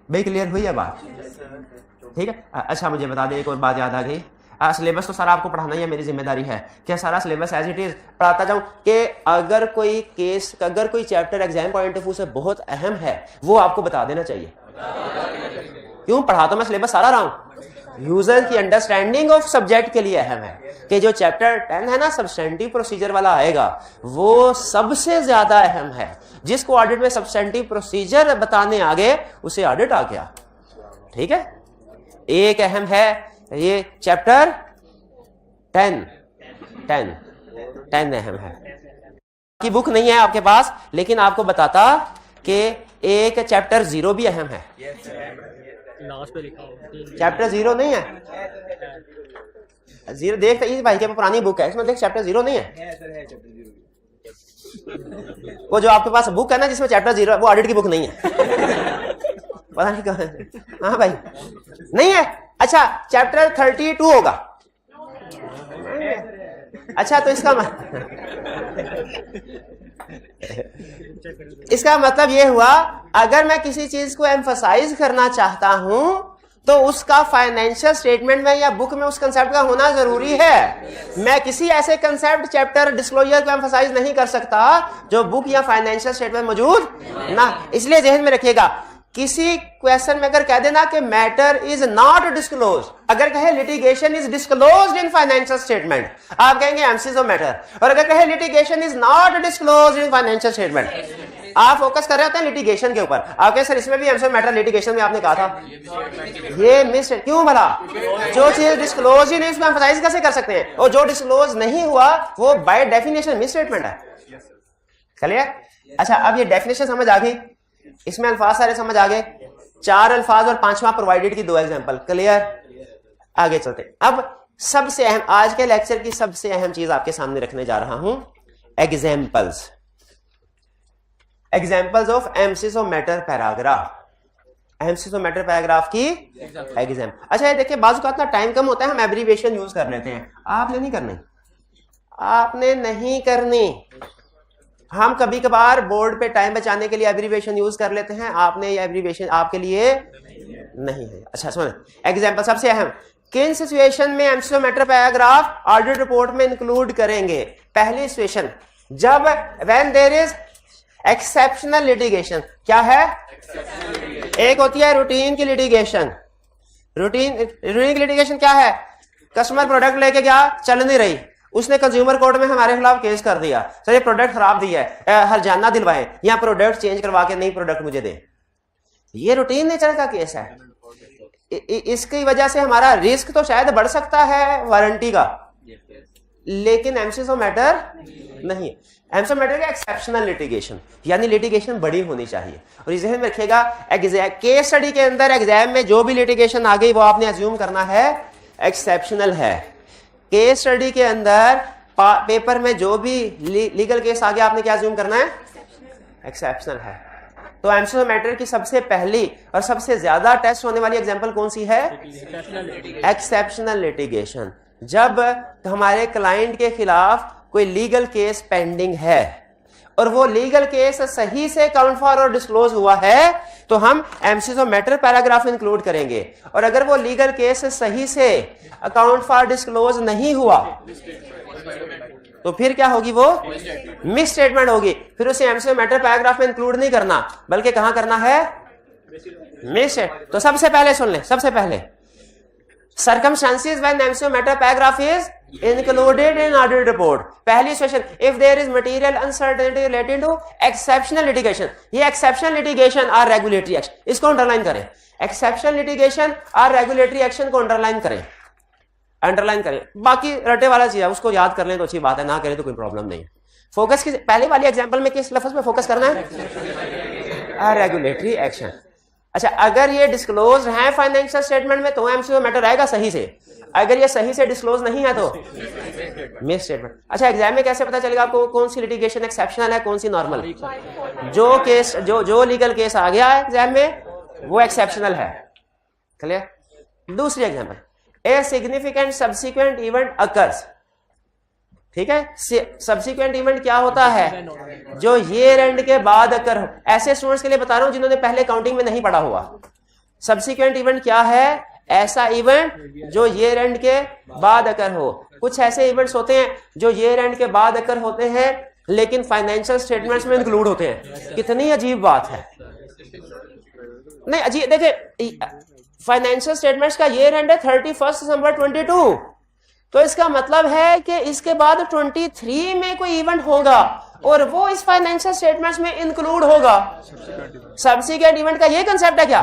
भाई क्लियर हुई है बात? ठीक है। अच्छा मुझे बता दे, एक और बात याद आ गई। सिलेबस तो सारा आपको पढ़ाना ही है, मेरी जिम्मेदारी है कि सारा सिलेबस एज इट इज पढ़ाता जाऊं कि अगर कोई केस, अगर कोई chapter exam point of view से बहुत अहम है वो आपको बता देना चाहिए। क्यों? पढ़ा तो मैं सिलेबस सारा रहा हूं, यूजर की अंडरस्टैंडिंग ऑफ सब्जेक्ट के लिए अहम है कि जो चैप्टर 10 है ना, सब्सटेंटिव प्रोसीजर वाला आएगा, वो सबसे ज्यादा अहम है। जिसको ऑडिट में सब्सटेंटिव प्रोसीजर बताने आगे उसे ऑडिट आ गया। ठीक है, एक अहम है ये चैप्टर 10 अहम है। की बुक नहीं है आपके पास, लेकिन आपको बताता कि एक चैप्टर 0 भी अहम है। लास्ट पे लिखा हो चैप्टर 0 नहीं है, 0 देखते ही भाई के पुरानी बुक है, इसमें देख चैप्टर 0 नहीं है। वो जो आपके पास बुक है ना जिसमें चैप्टर 0, वो ऑडिट की बुक नहीं है। पता नहीं कहाँ है। हाँ भाई नहीं है। अच्छा चैप्टर 32 होगा। अच्छा तो इसका मतलब ये हुआ, अगर मैं किसी चीज को एम्फसाइज करना चाहता हूं तो उसका फाइनेंशियल स्टेटमेंट में या बुक में उस कंसेप्ट का होना जरूरी है। मैं किसी ऐसे कंसेप्ट चैप्टर डिस्क्लोजर को एम्फसाइज नहीं कर सकता जो बुक या फाइनेंशियल स्टेटमेंट मौजूद ना। इसलिए ज़हन में रखिएगा, किसी क्वेश्चन में अगर कह देना कि मैटर इज नॉट डिस्क्लोज, अगर कहे litigation is disclosed in financial statement, आप कहेंगे एमसीज ऑफ मैटर। और अगर कहे litigation is not disclosed in financial statement, आप फोकस कर रहे होते हैं लिटिगेशन के ऊपर। आप कहें सर इसमें भी एमसीज ऑफ मैटर लिटिगेशन में आपने कहा था, ये मिस क्यों भला? जो चीज डिस्क्लोज ही नहीं उसको एम्फसाइज कैसे कर सकते हैं? और जो डिस्क्लोज नहीं हुआ वो बाय डेफिनेशन मिस स्टेटमेंट है। चलिए अच्छा, अब ये डेफिनेशन समझ आ गई, इसमें अल्फाज सारे समझ आ गए, 4 अल्फाज और 5वां प्रोवाइडेड की 2 एग्जांपल। क्लियर? आगे चलते। अब सबसे अहम, आज के लेक्चर की सबसे अहम चीज आपके सामने रखने जा रहा हूं, examples. Examples of MCs of matter paragraph. MCs of matter paragraph की एग्जांपल। अच्छा ये देखिए, बाजू का इतना टाइम कम होता है, हम एब्रीविएशन यूज कर लेते हैं। आपने नहीं करनी, आपने नहीं करनी। हम कभी कभार बोर्ड पे टाइम बचाने के लिए एब्रीविएशन यूज कर लेते हैं, आपने ये एब्रीविएशन आपके लिए नहीं है। अच्छा सुनो, एग्जांपल सबसे अहम, किन सिचुएशन में एमसीक्यू मैटर पैराग्राफ ऑडिट रिपोर्ट में इंक्लूड करेंगे? पहली सिचुएशन, जब when there is exceptional litigation. क्या है? एक होती है रूटीन की लिटिगेशन। रूटीन की लिटिगेशन क्या है? कस्टमर प्रोडक्ट लेके गया, चल नहीं रही, उसने कंज्यूमर कोर्ट में हमारे खिलाफ केस कर दिया, सर ये प्रोडक्ट खराब दिया है, हर्जाना दिलवाएं या प्रोडक्ट चेंज करवा के नई प्रोडक्ट मुझे दे। ये रूटीन नेचर का केस है। इसकी वजह से हमारा रिस्क तो शायद बढ़ सकता है वारंटी का, लेकिन एमसीज ऑफ मैटर नहीं। एमसीज ऑफ मैटर का एक्सेप्शनल लिटिगेशन, यानी लिटिगेशन बड़ी होनी चाहिए। और इस ध्यान में रखिएगा, केस स्टडी के अंदर एग्जाम में जो भी लिटिगेशन आ गई वो आपने अज्यूम करना है एक्सेप्शनल है। केस स्टडी के अंदर पेपर में जो भी लीगल केस आ गया आपने क्या अज्यूम करना है? एक्सेप्शनल है। तो एमसीज ऑफ मैटर की सबसे पहली और सबसे ज्यादा टेस्ट होने वाली एग्जांपल कौन सी है? Exceptional litigation. जब हमारे क्लाइंट के खिलाफ कोई लीगल केस पेंडिंग है और वो लीगल केस सही से काउंट फॉर और डिस्क्लोज हुआ है तो हम MCs of matter paragraph include करेंगे। और अगर वो लीगल केस सही से अकाउंट फॉर डिस्क्लोज नहीं हुआ तो फिर क्या होगी वो मिस स्टेटमेंट होगी। फिर उसे एमसीक्यू मैटर पैराग्राफ में इंक्लूड नहीं करना बल्कि कहां करना है, मिस। तो सबसे पहले सुन ले, सबसे पहले circumstances when MCQ matter paragraph is included in audit report। पहली situation, if there is material uncertainty related to exceptional litigation। ये exceptional litigation और regulatory action, इसको अंडरलाइन करें। exceptional litigation और regulatory action को अंडरलाइन करें, अंडरलाइन करें। बाकी रटे वाला चीज है उसको याद कर लें तो अच्छी बात है, ना करें तो कोई प्रॉब्लम नहीं है। फोकस की पहले वाली एग्जांपल में किस लफ्ज पे फोकस करना है, रेगुलेटरी एक्शन। अच्छा, अगर ये डिस्क्लोज है फाइनेंशियल स्टेटमेंट में तो एमसीक्यू मैटर रहेगा सही से, अगर ये सही से डिस्क्लोज नहीं है तो मिस स्टेटमेंट। अच्छा, एग्जाम में कैसे पता चलेगा आपको कौन सी लिटिगेशन एक्सेप्शनल है कौन सी नॉर्मल? जो केस जो लीगल केस आ गया है एग्जाम में वो एक्सेप्शनल है। क्लियर? दूसरी example, a significant subsequent event occurs. ठीक है, सब्सिक्वेंट इवेंट क्या होता है, जो ईयर एंड के बाद अकर हो। ऐसे स्टूडेंट्स के लिए बता रहा हूं जिन्होंने पहले काउंटिंग में नहीं पढ़ा हुआ। सब्सिक्वेंट इवेंट क्या है, ऐसा इवेंट जो ईयर एंड के बाद अकर हो। कुछ ऐसे इवेंट्स होते हैं जो ईयर एंड के बाद अकर होते हैं लेकिन फाइनेंशियल स्टेटमेंट्स में इंक्लूड होते हैं। कितनी अजीब बात है, नहीं अजीब। देखिए, फाइनेंशियल स्टेटमेंट्स का ईयर एंड है 31 दिसंबर 22, तो इसका मतलब है कि इसके बाद 23 में कोई इवेंट होगा और वो इस फाइनेंशियल स्टेटमेंट्स में इंक्लूड होगा। सब्सिक्वेंट इवेंट का ये कंसेप्ट है क्या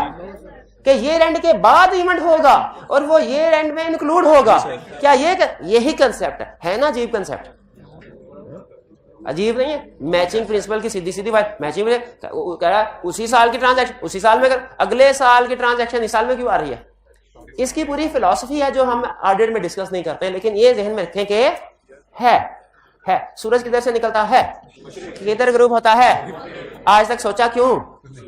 कि ईयर एंड के बाद इवेंट होगा और वो ईयर एंड में इंक्लूड होगा? क्या यही कंसेप्ट है ना? अजीब कंसेप्ट, अजीब नहीं है? मैचिंग प्रिंसिपल की सीधी सीधी बात। मैचिंग में कह रहा है उसी साल की ट्रांजैक्शन उसी साल में कर, अगले साल की ट्रांजैक्शन इस साल में क्यों आ रही है? इसकी पूरी फिलॉसफी है जो हम ऑडिट में डिस्कस नहीं करते हैं, लेकिन ये जहन में रखें कि है। सूरज किधर से निकलता है, किधर ग्रुप होता है? आज तक सोचा क्यों?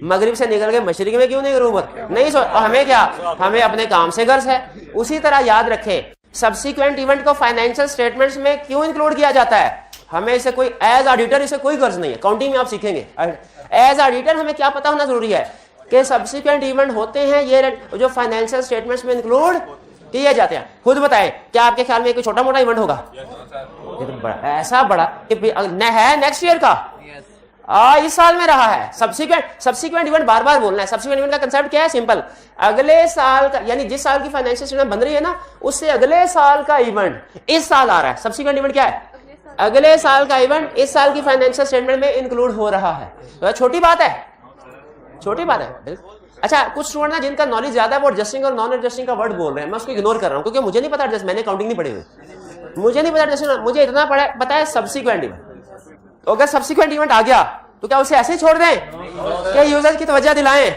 मगरिब से निकल के मशरिक में क्यों नहीं ग्रुप होता? नहीं हमें क्या, हमें अपने काम से गर्ज है। उसी तरह याद रखें, सब्सिक्वेंट इवेंट को फाइनेंशियल स्टेटमेंट्स में क्यों इंक्लूड किया जाता है? हमें इसे कोई एज ऑडिटर इसे कोई गर्ज नहीं है। काउंटिंग में आप सीखेंगे एज ऑडिटर हमें क्या पता होना जरूरी है कि सब्सिक्वेंट इवेंट होते हैं ये जो फाइनेंशियल स्टेटमेंट्स में इंक्लूड किए जाते हैं। खुद बताएं, क्या आपके ख्याल में कोई छोटा मोटा इवेंट होगा? ये तो बड़ा, ऐसा बड़ा है नेक्स्ट ईयर का, इस साल में रहा है। सब्सिक्वेंट इवेंट बार बार बोलना है। सब्सिक्वेंट इवेंट का कंसेप्ट क्या है? सिंपल, अगले साल का, यानी जिस साल की फाइनेंशियल स्टेटमेंट बन रही है ना उससे अगले साल का इवेंट इस साल आ रहा है। सब्सिक्वेंट इवेंट क्या है? अगले साल का इवेंट इस साल की फाइनेंशियल स्टेटमेंट में इंक्लूड हो रहा है। तो छोटी बात है, छोटी बात है। अच्छा, कुछ स्टूडेंट ना जिनका नॉलेज ज्यादा है वो एडजस्टिंग और नॉन एडजस्टिंग का वर्ड बोल रहे हैं, मैं उसको इग्नोर कर रहा हूं क्योंकि मुझे नहीं पता एडजस्ट, मैंने काउंटिंग नहीं पढ़ी हुई, मुझे नहीं पता एडजस्टिंग। मुझे इतना पता है सब्सिक्वेंट इवेंट। अगर सब्सिक्वेंट इवेंट आ गया तो क्या उसे ऐसे ही छोड़ दें क्या यूजर की तवज्जो दिलाएं?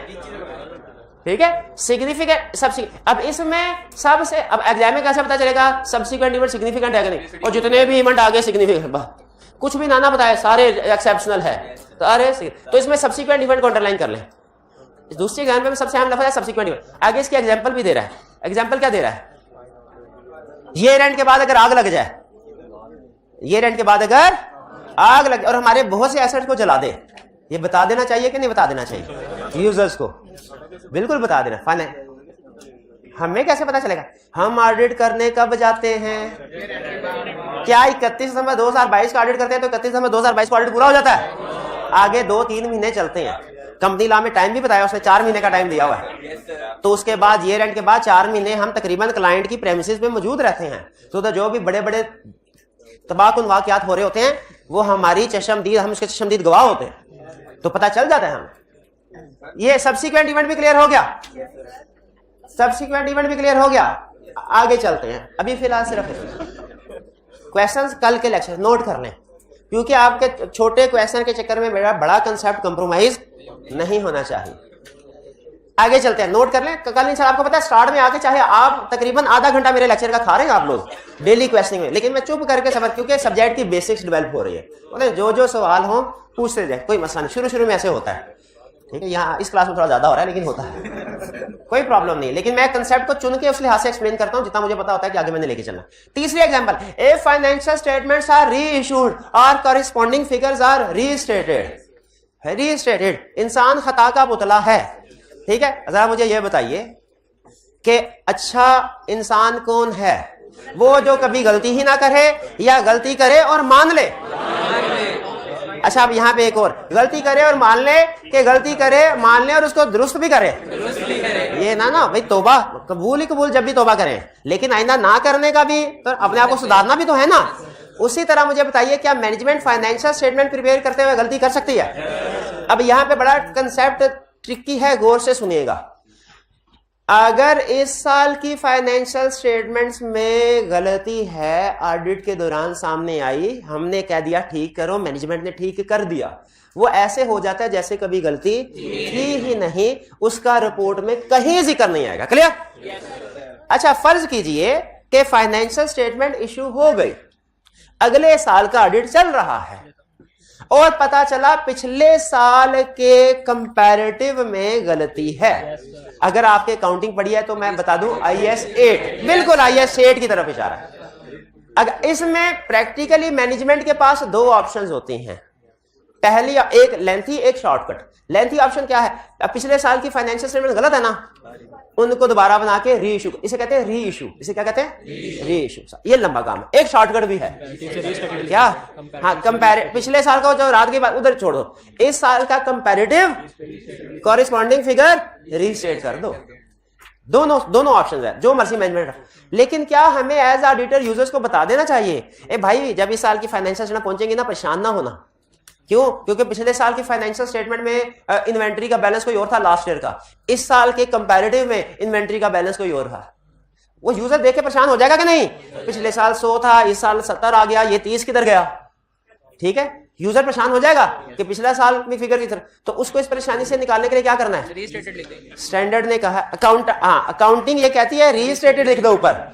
ठीक है, सिग्निफिकेंट अब इसमें सबसे, अब एग्जाम में कैसे पता चलेगा सब्सिक्वेंट इवेंट सिग्निफिकेंट है कि नहीं? और जितने भी इवेंट आगे सिग्निफिकेंट, कुछ भी नाना बताया सारे एक्सेप्शनल है तो इसमें सब्सिक्वेंट इवेंट को अंडरलाइन कर लें। दूसरी एग्जाम्पल में सबसे अहम लफ्ज़ है सब्सिक्वेंट इवेंट। आगे इसकी एग्जाम्पल भी दे रहा है। एग्जाम्पल क्या दे रहा है? ईयर एंड के बाद अगर आग लग जाए, ईयर एंड के बाद अगर आग लग और हमारे बहुत से एसेट्स को जला दे, ये बता देना चाहिए कि नहीं बता देना चाहिए यूजर्स को? बिल्कुल बता देना। फाइनल हमें कैसे पता चलेगा? हम ऑडिट करने कब जाते हैं? क्या 31 दिसंबर 2022 का ऑडिट करते हैं तो 31 दिसंबर 2022 का ऑडिट पूरा हो जाता है? आगे 2-3 महीने चलते हैं। कंपनी लॉ में टाइम भी बताया, उसने 4 महीने का टाइम दिया हुआ है। तो उसके बाद ईयर एंड के बाद 4 महीने हम तकरीबन क्लाइंट की प्रेमिसेस पे मौजूद रहते हैं। तो जो भी बड़े बड़े तबाहकुन वाकयात हो रहे होते हैं वो हमारी चशमदीद, हम उसके चशमदीद गवाह होते हैं, तो पता चल जाता है हमें। ये सब्सिक्वेंट इवेंट भी क्लियर हो गया, सब्सिक्वेंट इवेंट भी क्लियर हो गया। आगे चलते हैं। अभी फिलहाल सिर्फ क्वेश्चंस कल के लेक्चर नोट कर लें, क्योंकि आपके छोटे क्वेश्चन के चक्कर में मेरा बड़ा कंसेप्ट कंप्रोमाइज नहीं होना चाहिए। आगे चलते हैं, नोट कर लें। कल इंशाल्लाह आपको पता है स्टार्ट में आके चाहे आप तकरीबन आधा घंटा मेरे लेक्चर का खा रहे हैं आप लोग डेली क्वेश्चनिंग में, लेकिन मैं चुप करके सबर, क्योंकि सब्जेक्ट की बेसिक्स डेवलप हो रही है। मतलब जो सवाल हो पूछते जाए, कोई मसला नहीं। शुरू में ऐसे होता है, ठीक है, यहाँ इस क्लास में थोड़ा ज्यादा हो रहा है लेकिन होता है, कोई प्रॉब्लम नहीं। लेकिन मैं कंसेप्ट को चुन के उस लिहाज से एक्सप्लेन करता हूँ जितना मुझे पता होता है कि आगे मैंने लेके चलना। तीसरी example, a financial statements are reissued और कॉरेस्पॉन्डिंग फिगर्स आर रीस्टेटेड। इंसान खता का पुतला है, ठीक है। जरा मुझे यह बताइए कि अच्छा इंसान कौन है? वो जो कभी गलती ही ना करे या गलती करे और मान ले। अच्छा, अब यहाँ पे एक और, गलती करे और मान ले, कि गलती करे मान ले और उसको दुरुस्त भी करे। ये ना भाई, तौबा कबूल ही कबूल जब भी तौबा करें, लेकिन आइंदा ना करने का भी तो अपने आप को सुधारना भी तो है ना। उसी तरह मुझे बताइए, क्या मैनेजमेंट फाइनेंशियल स्टेटमेंट प्रिपेयर करते हुए गलती कर सकती है? अब यहाँ पे बड़ा कंसेप्ट ट्रिकी है, गौर से सुनिएगा। अगर इस साल की फाइनेंशियल स्टेटमेंट्स में गलती है, ऑडिट के दौरान सामने आई, हमने कह दिया ठीक करो, मैनेजमेंट ने ठीक कर दिया, वो ऐसे हो जाता है जैसे कभी गलती थी ही नहीं, उसका रिपोर्ट में कहीं जिक्र नहीं आएगा। क्लियर? अच्छा, फर्ज कीजिए कि फाइनेंशियल स्टेटमेंट इशू हो गई, अगले साल का ऑडिट चल रहा है और पता चला पिछले साल के कंपैरेटिव में गलती है। अगर आपके अकाउंटिंग पढ़ी है तो मैं बता दूं, IAS 8, बिल्कुल IAS 8 की तरफ इशारा है। अगर इसमें प्रैक्टिकली मैनेजमेंट के पास दो ऑप्शंस होती हैं, पहली एक लेंथी, एक शॉर्टकट। लेंथी ऑप्शन क्या है? अब पिछले साल की फाइनेंशियल स्टेटमेंट गलत है ना, उनको दोबारा बना के री इशू, इसे कहते हैं री इशू। इसे क्या कहते हैं? री इशू। ये लंबा काम है। एक शॉर्टकट भी है क्या? हाँ, कंपैरेटिव। पिछले साल का जो रात की बात उधर छोड़ दो, इस साल का कंपैरेटिव कॉरेस्पॉन्डिंग फिगर रीस्टेट कर दो। दोनों ऑप्शन है, जो मर्जी मैनेजमेंट। लेकिन क्या हमें एज ऑडिटर यूजर्स को बता देना चाहिए, ए भाई जब इस साल की फाइनेंशियल स्टेटमेंट पहुंचेंगे ना, परेशान ना होना। क्यों? क्योंकि पिछले साल की फाइनेंशियल स्टेटमेंट में इन्वेंट्री का बैलेंस कोई और था लास्ट ईयर का, इस साल के कंपैरेटिव में इन्वेंट्री का बैलेंस कोई और था। वो यूजर देख के परेशान हो जाएगा कि नहीं? पिछले साल 100 था, इस साल 70 आ गया, ये 30 किधर गया? ठीक है, यूजर परेशान हो जाएगा कि पिछला साल में फिगर किधर। तो उसको इस परेशानी से निकालने के लिए क्या करना है? स्टैंडर्ड ने कहा, अकाउंटिंग ये कहती है रीस्टेटेड लिख दो ऊपर,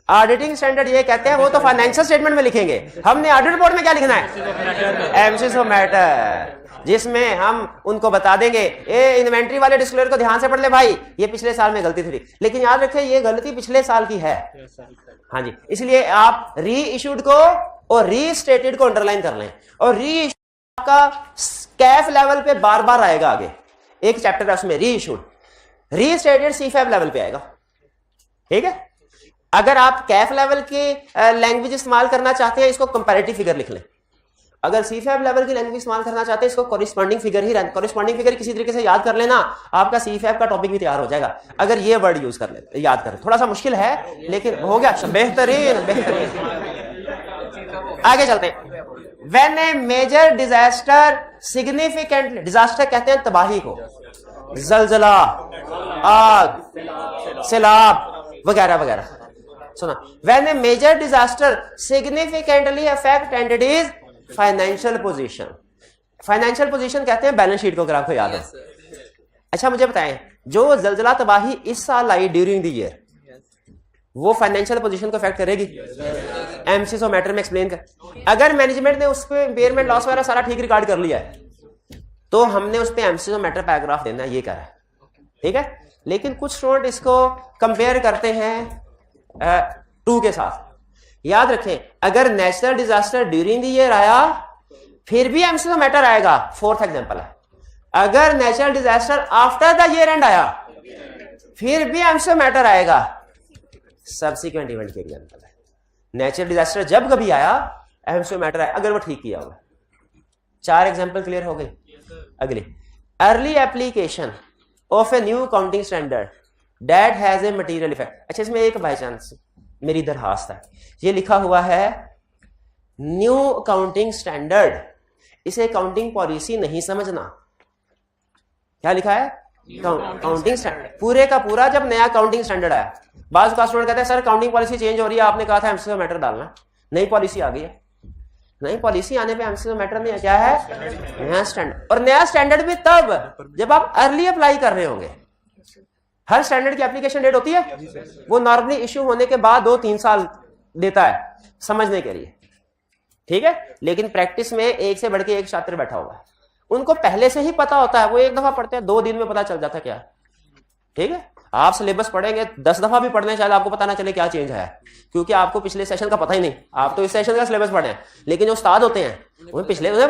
ऑडिटिंग स्टैंडर्ड ये कहते हैं वो तो फाइनेंशियल स्टेटमेंट में लिखेंगे, हमने ऑडिट रिपोर्ट में क्या लिखना है? एम्फेसिस ऑफ मैटर, जिसमें हम उनको बता देंगे, ए इन्वेंट्री वाले डिस्क्लोजर को ध्यान से पढ़ ले भाई, ये पिछले साल में गलती थी, लेकिन याद रखें ये गलती पिछले साल की है। हाँ जी, इसलिए आप री इशूड को और रीस्टेटेड को अंडरलाइन कर लें। और री इशूड का कैफ लेवल पे बार बार आएगा, आगे एक चैप्टर है उसमें री इशूड, रीस्टेटेड सीफैब लेवल पे आएगा। ठीक है, अगर आप कैफ लेवल की लैंग्वेज इस्तेमाल करना चाहते हैं, इसको कंपैरेटिव फिगर लिख लें। अगर सीफैब लेवल की लैंग्वेज इस्तेमाल करना चाहते हैं, इसको कॉरेस्पॉन्डिंग फिगर ही रहना। कॉरेस्पॉन्डिंग फिगर किसी तरीके से याद कर लेना, आपका सीफैब का टॉपिक भी तैयार हो जाएगा अगर ये वर्ड यूज कर ले, याद करें। थोड़ा सा मुश्किल है लेकिन हो गया, बेहतरीन बेहतरीन। आगे चलते हैं। When a major disaster significantly, disaster कहते हैं तबाही को, जलजला, आग, सैलाब वगैरह वगैरह। सुना, when a major disaster significantly affect entities financial position, financial position कहते हैं बैलेंस शीट को, अगर आपको याद है। अच्छा मुझे बताएं, जो जलजला तबाही इस साल आई ड्यूरिंग द ईयर, वो फाइनेंशियल पोजीशन को अफेक्ट करेगी? एमसीएस और मैटर में एक्सप्लेन कर। अगर मैनेजमेंट ने उस पे इम्पेयरमेंट लॉस वगैरह सारा ठीक रिकॉर्ड कर लिया है, तो हमने उस पे एमसीएस और मैटर पैराग्राफ देना, ये कह रहा है। ठीक है, लेकिन कुछ स्टूडेंट इसको कंपेयर करते हैं 2 के साथ। याद रखें, अगर natural disaster during the year आया फिर भी एमसीएस मैटर आएगा। 4th एग्जांपल है, अगर natural disaster after the year and आया फिर भी एमसीएस मैटर आएगा। सब्सिक्वेंट इवेंट के एग्जांपल है। नेचुरल डिजास्टर जब कभी आया एमसीएस मैटर आया, अगर वो ठीक किया होगा। 4 एग्जांपल क्लियर हो गई। अगली, early application of a new accounting standard That has a material effect। अच्छा, इसमें एक बाई चांस मेरी दरखास्त है, ये लिखा हुआ है न्यू अकाउंटिंग स्टैंडर्ड, इसे अकाउंटिंग पॉलिसी नहीं समझना। क्या लिखा है? अकाउंटिंग स्टैंडर्ड, पूरे का पूरा जब नया अकाउंटिंग स्टैंडर्ड आया, बाज़ का स्टूडेंट कहता है सर अकाउंटिंग पॉलिसी चेंज हो रही है, आपने कहा था एमसीएस मैटर डालना, नई पॉलिसी आ गई है। नई पॉलिसी आने पे एमसीएस मैटर में क्या है? नया स्टैंडर्ड। और नया स्टैंडर्ड भी तब जब आप अर्ली अप्लाई कर रहे होंगे। हर स्टैंडर्ड की एप्लीकेशन डेट होती है, वो नॉर्मली इश्यू होने के बाद 2-3 साल देता है समझने के लिए। ठीक है, लेकिन प्रैक्टिस में एक से बढ़ के एक छात्र बैठा हुआ है, उनको पहले से ही पता होता है, वो एक दफा पढ़ते हैं 2 दिन में पता चल जाता है क्या। ठीक है, आप सिलेबस पढ़ेंगे 10 दफा भी पढ़ने, शायद आपको पता ना चले क्या चेंज है, क्योंकि आपको पिछले सेशन का पता ही नहीं। आप तो इस सेशन का सिलेबस पढ़े हैं, लेकिन जो उस्ताद होते हैं उन्हें पिछले उन्हें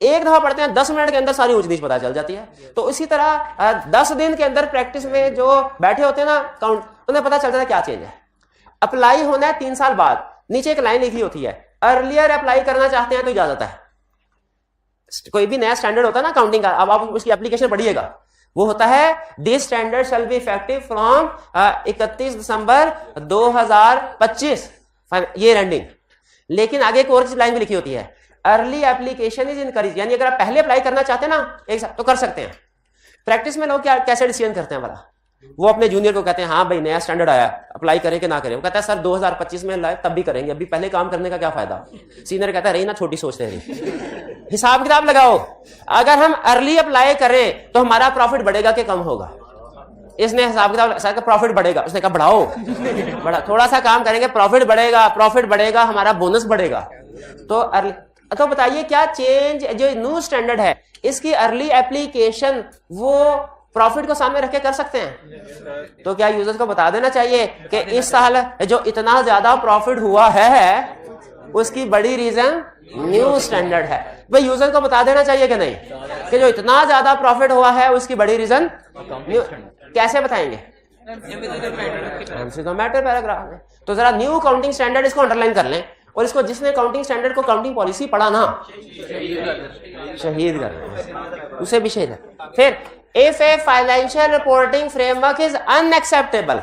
एक दफा पढ़ते हैं, 10 मिनट के अंदर सारी ऊंच नीच पता चल जाती है। तो इसी तरह 10 दिन के अंदर प्रैक्टिस में जो बैठे होते हैं ना काउंट, उन्हें पता चल जाता है क्या चेंज है। अप्लाई होना है 3 साल बाद, नीचे एक लाइन लिखी होती है, अर्लियर अप्लाई करना चाहते हैं तो इजाजत है। कोई भी नया स्टैंडर्ड होता है ना अकाउंटिंग का, अब आप उसकी एप्लीकेशन पढ़िएगा, वो होता है this standard shall be effective from 31 दिसंबर 2025 ये एंडिंग। लेकिन आगे एक और लाइन भी लिखी होती है, अर्ली एप्लीकेशन इज इनकरेज, यानी अगर आप पहले अप्लाई करना चाहते हैं ना एक साथ तो कर सकते हैं। प्रैक्टिस में लोग क्या कैसे डिसीजन करते हैं वाला, वो अपने जूनियर को कहते हैं हाँ भाई नया स्टैंडर्ड आया, अप्लाई करें कि ना करें। वो कहता है सर 2025 में लाए तब भी करेंगे, अभी पहले काम करने का क्या फायदा। सीनियर कहता है रही ना छोटी सोचते हैं। हिसाब किताब लगाओ, अगर हम अर्ली अप्लाई करें तो हमारा प्रॉफिट बढ़ेगा कि कम होगा। इसने हिसाब किताब सर का प्रॉफिट बढ़ेगा, उसने कहा बढ़ाओ, बढ़ा थोड़ा सा काम करेंगे प्रॉफिट बढ़ेगा, प्रॉफिट बढ़ेगा हमारा बोनस बढ़ेगा। तो अर्ली, तो बताइए क्या चेंज जो न्यू स्टैंडर्ड है इसकी अर्ली एप्लीकेशन वो प्रॉफिट को सामने रख के कर सकते हैं। तो क्या यूजर्स को बता देना चाहिए कि इस साल जो इतना ज्यादा प्रॉफिट हुआ है उसकी बड़ी रीजन न्यू स्टैंडर्ड है। भाई यूजर को बता देना चाहिए कि नहीं कि जो इतना ज्यादा प्रॉफिट हुआ है उसकी बड़ी रीजन न्यू। कैसे बताएंगे, मैटर पैराग्राफ में। तो जरा न्यू काउंटिंग स्टैंडर्ड इसको अंडरलाइन कर लें, और इसको जिसने काउंटिंग स्टैंडर्ड को काउंटिंग पॉलिसी पढ़ा ना शहीद कर लें, उसे भी शहीद है। फिर if a financial reporting framework is unacceptable,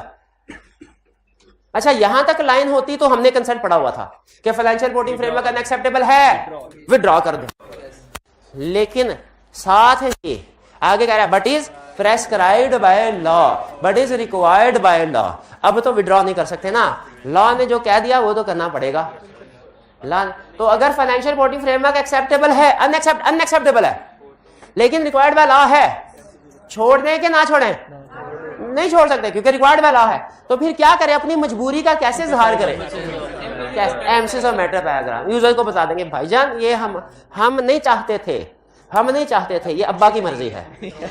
अच्छा यहां तक लाइन होती तो हमने कंसेप्ट पढ़ा हुआ था कि फाइनेंशियल रिपोर्टिंग फ्रेमवर्क अनएक्सेप्टेबल है, विड्रॉ कर दो। लेकिन साथ ही आगे कह रहा है but is prescribed by law, but is required by law. अब तो विड्रॉ नहीं कर सकते ना, लॉ ने जो कह दिया वो तो करना पड़ेगा। तो अगर फाइनेंशियल रिपोर्टिंग फ्रेमवर्क एक्सेप्टेबल है, अनएक्सेप्टेबल है लेकिन रिक्वायर्ड बाय लॉ है, छोड़ दें कि ना छोड़ें? नहीं छोड़ सकते क्योंकि रिक्वायर्ड बाय लॉ है। तो फिर क्या करें, अपनी मजबूरी का कैसे इजहार करें? एमसीस और मैटर पैराग्राफ यूजर को बता देंगे भाईजान ये हम नहीं चाहते थे, हम नहीं चाहते थे, ये अब्बा की मर्जी है,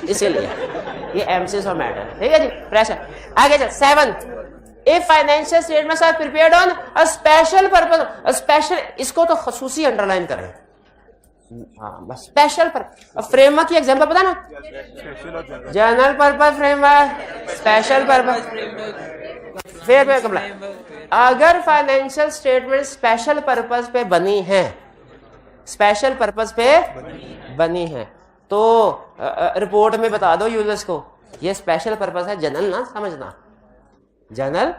इसीलिए ये एमसीस और मैटर। ठीक है जी, प्रेशर आगे चल। 7 if financial statements are prepared on a special purpose, special इसको तो खसूसी अंडरलाइन करें। हाँ बस स्पेशल पर फ्रेमवर्क की एग्जांपल पता ना, general purpose framework, special purpose. फिर अगर फाइनेंशियल स्टेटमेंट स्पेशल पर्पस पे बनी है, स्पेशल पर्पस पे बनी है तो रिपोर्ट में बता दो यूजर्स को ये स्पेशल पर्पस है, जनरल ना समझना, जनरल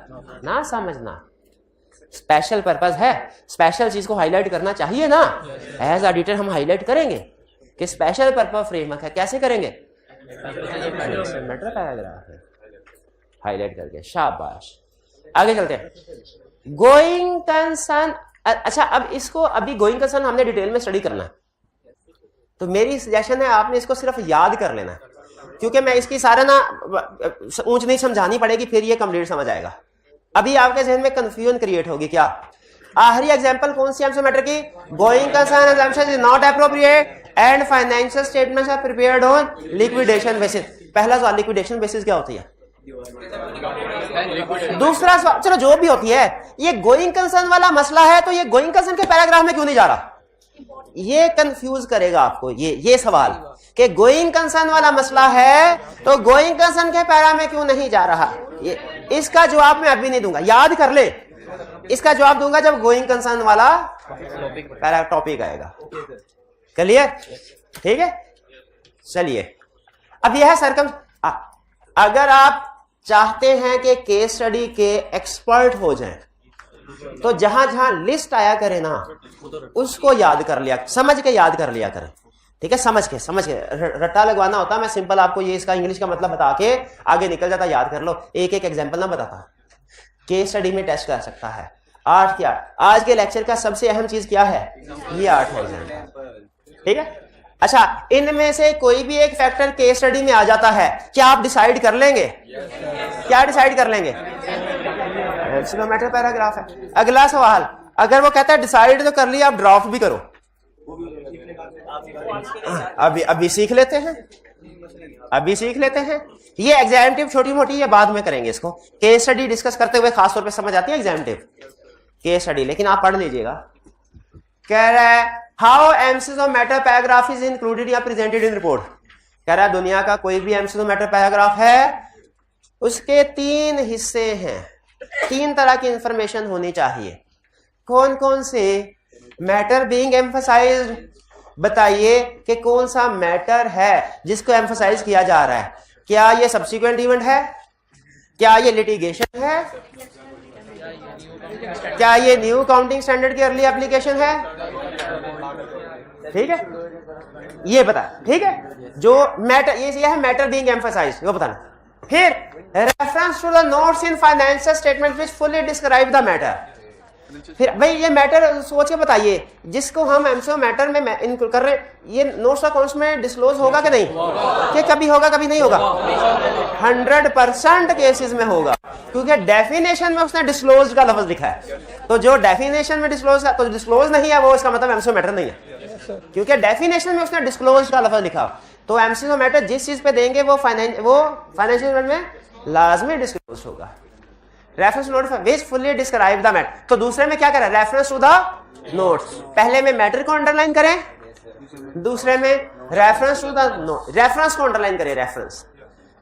ना समझना, स्पेशल पर्पस है। स्पेशल चीज को हाईलाइट करना चाहिए ना, एज ऑडिटर हम हाईलाइट करेंगे कि स्पेशल पर्पस फ्रेमवर्क है। कैसे करेंगे? मैटर पैराग्राफ है हाईलाइट करके, शाबाश। आगे चलते हैं। गोइंग कंसर्न, अच्छा अब इसको अभी गोइंग कंसर्न हमने डिटेल में स्टडी करना है, तो मेरी सजेशन है आपने इसको सिर्फ याद कर लेना है, क्योंकि मैं इसकी सारे ना ऊंच नहीं समझानी पड़ेगी, फिर ये कंप्लीट समझ आएगा। अभी आपके जहन में कंफ्यूजन क्रिएट होगी। क्या आखिरी एग्जांपल कौन सी एमसीक्यू मैटर की? Going concern assumption is not appropriate and financial statements are prepared on liquidation basis. पहला सवाल लिक्विडेशन बेसिस क्या होती है? दूसरा सवाल चलो जो भी होती है, ये गोइंग कंसर्न वाला मसला है तो ये गोइंग कंसर्न के पैराग्राफ में क्यों नहीं जा रहा? ये कंफ्यूज करेगा आपको ये सवाल कि गोइंग कंसर्न वाला मसला है तो गोइंग कंसर्न के पैरा में क्यों नहीं जा रहा। इसका जवाब मैं अभी नहीं दूंगा, याद कर ले, इसका जवाब दूंगा जब गोइंग कंसर्न वाला पैरा टॉपिक आएगा। क्लियर? ठीक है, चलिए। अब यह है सरकम, अगर आप चाहते हैं कि केस स्टडी के एक्सपर्ट हो जाएं तो जहां जहां लिस्ट आया करे ना उसको याद कर लिया, समझ के याद कर लिया करें। ठीक है, समझ के रट्टा लगवाना होता, मैं सिंपल आपको ये इसका इंग्लिश का मतलब बता के आगे निकल जाता, याद कर लो। एक एक एग्जांपल ना बताता, केस स्टडी में टेस्ट कर सकता है। 8 क्या आज के लेक्चर का सबसे अहम चीज क्या है? ये 8 एग्जांपल। ठीक है, अच्छा इनमें से कोई भी एक फैक्टर केस स्टडी में आ जाता है, क्या आप डिसाइड कर लेंगे? क्या डिसाइड कर लेंगे? मैटर पैराग्राफ है। अगला सवाल, अगर वो कहता है डिसाइड तो कर लिया, आप ड्राफ्ट भी करो, अभी सीख लेते हैं, अभी सीख लेते हैं। ये एग्जामिनेटिव छोटी मोटी ये बाद में करेंगे, इसको केस स्टडी डिस्कस करते हुए खासतौर पे समझ आती है एग्जामिनेटिव केस स्टडी, लेकिन आप पढ़ लीजिएगा। कह रहा है how MCQ of matter paragraph is included या प्रेजेंटेड इन रिपोर्ट। कह रहा है दुनिया का कोई भी एमसीक्यू ऑफ मैटर पैराग्राफ है उसके 3 हिस्से हैं। तीन तरह की इंफॉर्मेशन होनी चाहिए। कौन कौन से? मैटर बीइंग एम्फसाइज्ड, बताइए कि कौन सा मैटर है जिसको एम्फसाइज किया जा रहा है। क्या ये सब्सिक्वेंट इवेंट है? क्या ये लिटिगेशन है? क्या ये न्यू काउंटिंग स्टैंडर्ड की अर्ली एप्लीकेशन है? ठीक है, ये बता। ठीक है, जो मैटर ये है मैटर बीइंग एम्फसाइज्ड, वो बताना। फिर reference to the notes in financial statement which fully describe the matter. फिर भाई ये मैटर सोच के बताइए जिसको हम एमसीओ मैटर में इनक्लूड कर रहे हैं, ये नोट्स अकाउंट्स में डिस्क्लोज होगा कि नहीं? कि कभी होगा कभी नहीं होगा? 100% केसेस में होगा, क्योंकि डेफिनेशन में उसने डिस्क्लोज का लफ्ज लिखा है। तो जो डेफिनेशन में डिस्क्लोज नहीं है वो इसका मतलब एमसीओ मैटर नहीं है, क्योंकि डेफिनेशन में उसने डिस्क्लोज का लफ्ज लिखा। तो एमसीओ मैटर जिस चीज पे देंगे वो फाइनेंशियल में लाजमी डिस्क्लोज होगा। Reference note which fully describe the matter. तो दूसरे में क्या करें? Reference to the notes. पहले में मैटर को अंडरलाइन करें, दूसरे में reference to the note, reference को अंडरलाइन करें, रेफरेंस।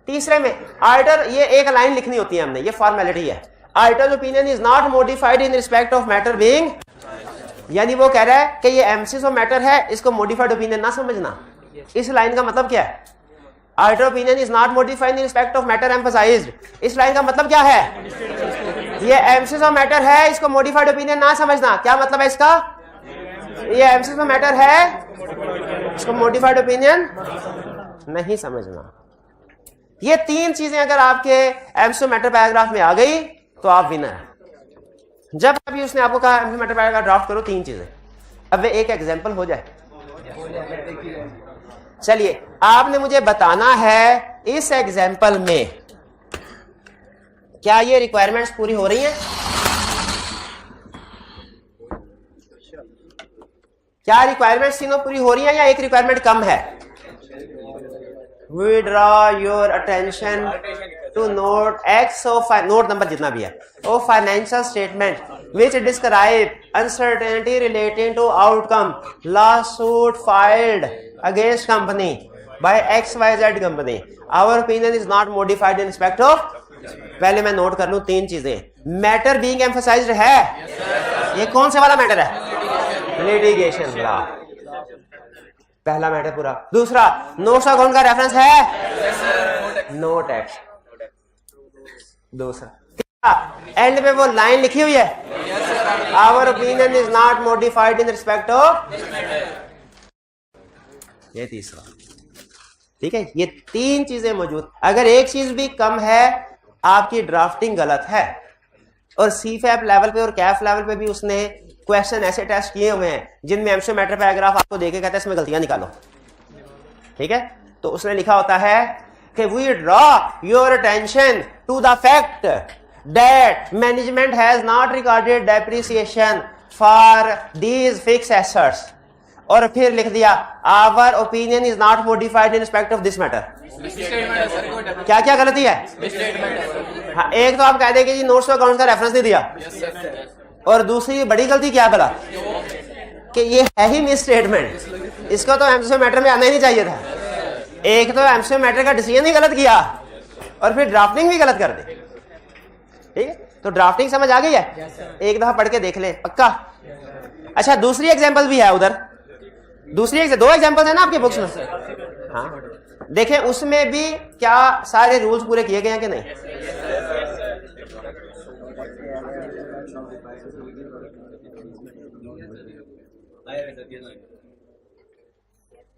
तीसरे में आर्टर, ये एक लाइन लिखनी होती है हमने, ये फॉर्मेलिटी है। Auditor's opinion is not modified in respect of matter being, यानी वो कह रहा है कि ये एमसीओ मैटर है, इसको मॉडिफाइड ओपिनियन ना समझना। इस लाइन का मतलब क्या है? Auditor opinion is not modified in respect of matter emphasized, इस लाइन का मतलब क्या है? ये एमसीओ मैटर है, इसको मॉडिफाइड ओपिनियन ना समझना। क्या मतलब है इसका? ये एमसीओ मैटर है, इसको मॉडिफाइड ओपिनियन नहीं समझना। ये तीन चीजें अगर आपके एमसीओ मैटर पैराग्राफ में आ गई तो आप विनर हैं। जब अभी उसने आपको कहा एमसीओ मैटर पैराग्राफ ड्राफ्ट करो, तीन चीजें, अब वे एक एग्जांपल हो जाए। चलिए, आपने मुझे बताना है इस एग्जांपल में क्या ये रिक्वायरमेंट्स पूरी हो रही हैं? क्या रिक्वायरमेंट्स तीनों पूरी हो रही हैं या एक रिक्वायरमेंट कम है? We draw your attention to note X of note number जितना भी है of financial statement which describe uncertainty relating to outcome lawsuit filed against company by XYZ company. Our opinion is not modified in respect of, पहले मैं नोट कर लूं तीन चीजें। मैटर बीइंग एम्फसाइज्ड है, ये कौन से वाला मैटर है? लिटिगेशन वाला, पहला मैटर पूरा। दूसरा, नोट्स अकाउंट का रेफरेंस है, नोट एक्ट। दूसरा, एंड पे वो लाइन लिखी हुई है, our opinion is not modified in respect of, ये तीसरा। ठीक है, ये तीन चीजें मौजूद। अगर एक चीज भी कम है आपकी ड्राफ्टिंग गलत है। और सीफैप लेवल पे और कैफ लेवल पे भी उसने क्वेश्चन ऐसे टेस्ट किए हुए हैं जिनमें एमसीओ मैटर पैराग्राफ आपको देके कहता है इसमें गलतियां निकालो। ठीक है, तो उसने लिखा होता है कि we draw your attention to the fact that management has not recorded depreciation for these fix assets, और फिर लिख दिया our opinion is not modified in respect of this matter. क्या क्या गलती है? हाँ, एक तो आप कह देंगे जी नोट्स अकाउंट का रेफरेंस नहीं दिया, और दूसरी बड़ी गलती क्या भला कि ये है ही मिस स्टेटमेंट, इसको तो एमसीओ मैटर में आना ही नहीं चाहिए था। एक तो एमसीओ मैटर का डिसीजन ही गलत किया और फिर ड्राफ्टिंग भी गलत कर दी। ठीक है, तो ड्राफ्टिंग समझ आ गई है? एक दफा पढ़ के देख ले पक्का। अच्छा, दूसरी एग्जांपल भी है उधर, दूसरी दो एग्जांपल है ना आपकी बुक्स में। हाँ, देखें उसमें भी क्या सारे रूल्स पूरे किए गए हैं कि नहीं।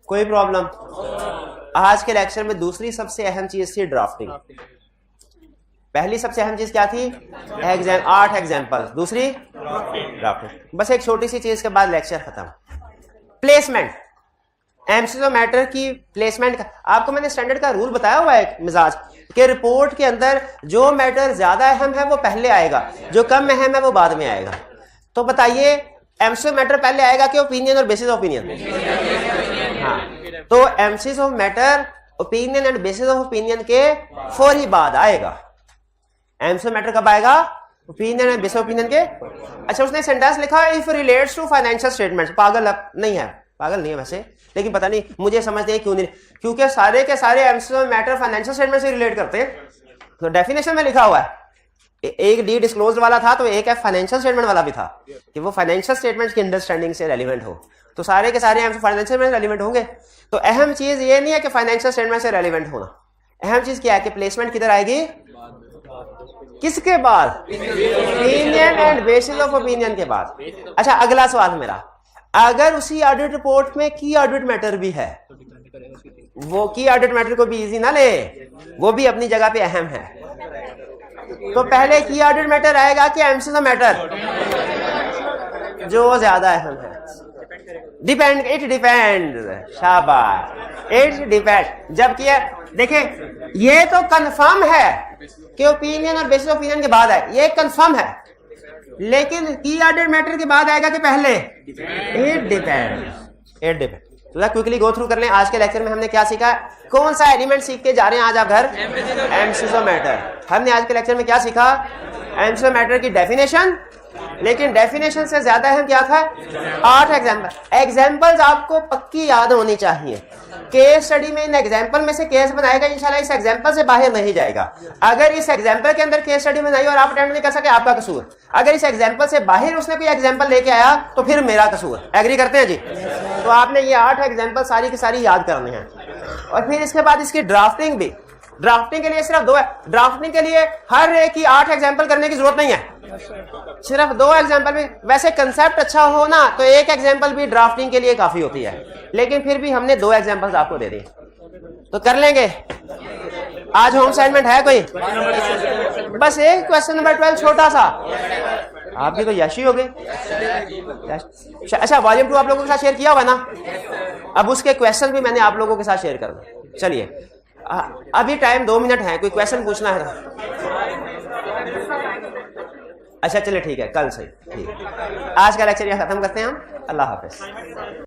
कोई प्रॉब्लम? आज के लेक्चर में दूसरी सबसे अहम चीज थी ड्राफ्टिंग। पहली सबसे अहम चीज क्या थी? 8 एग्जाम्पल, दूसरी ड्राफ्टिंग। बस एक छोटी सी चीज के बाद लेक्चर खत्म। प्लेसमेंट, एमसीओ मैटर की प्लेसमेंट का आपको मैंने स्टैंडर्ड का रूल बताया हुआ है मिजाज कि रिपोर्ट के अंदर जो मैटर ज्यादा अहम है वो पहले आएगा, जो कम अहम है वो बाद में आएगा। तो बताइए एमसीओ मैटर पहले आएगा कि ओपिनियन और बेसिस ओपिनियन? हाँ, तो MCO matter opinion and bases of opinion के फौरी बाद आएगा। एमसीओ मैटर कब आएगा? ओपिनियन एंड बेसिस ओपिनियन के। अच्छा, उसने सेंटेंस लिखा if relates to financial statements. पागल नहीं है, पागल नहीं है वैसे, लेकिन पता नहीं मुझे समझ नहीं क्यों नहीं, क्योंकि सारे के सारे एमसीओ मैटर फाइनेंशियल स्टेटमेंट से रिलेट करते हैं। तो डेफिनेशन में लिखा हुआ है एक डी डिस्क्लोज वाला था, तो एक फाइनेंशियल स्टेटमेंट वाला भी था कि वो फाइनेंशियल स्टेटमेंट की अंडरस्टैंडिंग से रेलिवेंट हो। तो सारे के सारे फाइनेंशियल में रेलिवेंट होंगे। तो अहम चीज ये नहीं है कि फाइनेंशियल स्टेटमेंट से रेलिवेंट होना, अहम चीज क्या है कि प्लेसमेंट किधर आएगी, किसके बाद, opinion and bases of opinion के बाद। अच्छा, अगला सवाल मेरा, अगर उसी ऑडिट रिपोर्ट में की ऑडिट मैटर भी है, वो की ऑडिट मैटर को भी इजी ना ले, वो भी अपनी जगह पे अहम है। तो पहले की ऑडिट मैटर आएगा कि एमसीक्यू मैटर, जो ज्यादा अहम है। डिपेंड, इट डिपेंड, शाबाश, इट डिपेंड। जबकि देखें ये तो कंफर्म है कि ओपिनियन और बेसिस ओपिनियन के बाद है, ये कंफर्म है, लेकिन की ऑडिट मैटर के बाद आएगा कि पहले, इट डिपेंड, इट डिपेंड। तो क्विकली गो थ्रू कर लें। आज के लेक्चर में हमने क्या सीखा, कौन सा एलिमेंट सीख के जा रहे हैं आज आप घर, एमसीक्यू मैटर। हमने आज के लेक्चर में क्या सीखा, एमसीक्यू मैटर की डेफिनेशन, लेकिन डेफिनेशन से ज्यादा अहम क्या था, 8 एग्जाम्पल। एग्जाम्पल्स आपको पक्की याद होनी चाहिए। केस स्टडी में इन एग्जाम्पल में से केस बनाएगा, इंशाल्लाह इस एग्जाम्पल से बाहर नहीं जाएगा। अगर इस एग्जाम्पल के अंदर केस स्टडी बनाई और आप अटेंड नहीं कर सके, आपका कसूर। अगर इस एग्जाम्पल से बाहर उसने कोई एग्जाम्पल लेके आया तो फिर मेरा कसूर। एग्री करते हैं जी? तो आपने ये 8 एग्जाम्पल सारी की सारी याद करने हैं। और फिर इसके बाद इसकी ड्राफ्टिंग भी, ड्राफ्टिंग के लिए सिर्फ 2 है। ड्राफ्टिंग के लिए हर एक की 8 एग्जाम्पल करने की जरूरत नहीं है, सिर्फ 2 एग्जाम्पल भी। वैसे कंसेप्ट अच्छा हो ना तो 1 एग्जाम्पल भी ड्राफ्टिंग के लिए काफी होती है, लेकिन फिर भी हमने 2 एग्जाम्पल्स आपको दे दिए, तो कर लेंगे। आज होम असाइनमेंट है कोई? बस एक क्वेश्चन नंबर 12 छोटा सा, आपकी तो यशी हो गई। अच्छा, वॉल्यूम 2 आप लोगों के साथ शेयर किया हुआ ना, अब उसके क्वेश्चन भी मैंने आप लोगों के साथ शेयर कर दूं। चलिए, अभी टाइम 2 मिनट है, कोई क्वेश्चन पूछना है तो। अच्छा चलिए ठीक है, कल से ठीक है। आज का लेक्चर यहाँ खत्म करते हैं हम। अल्लाह हाफिज।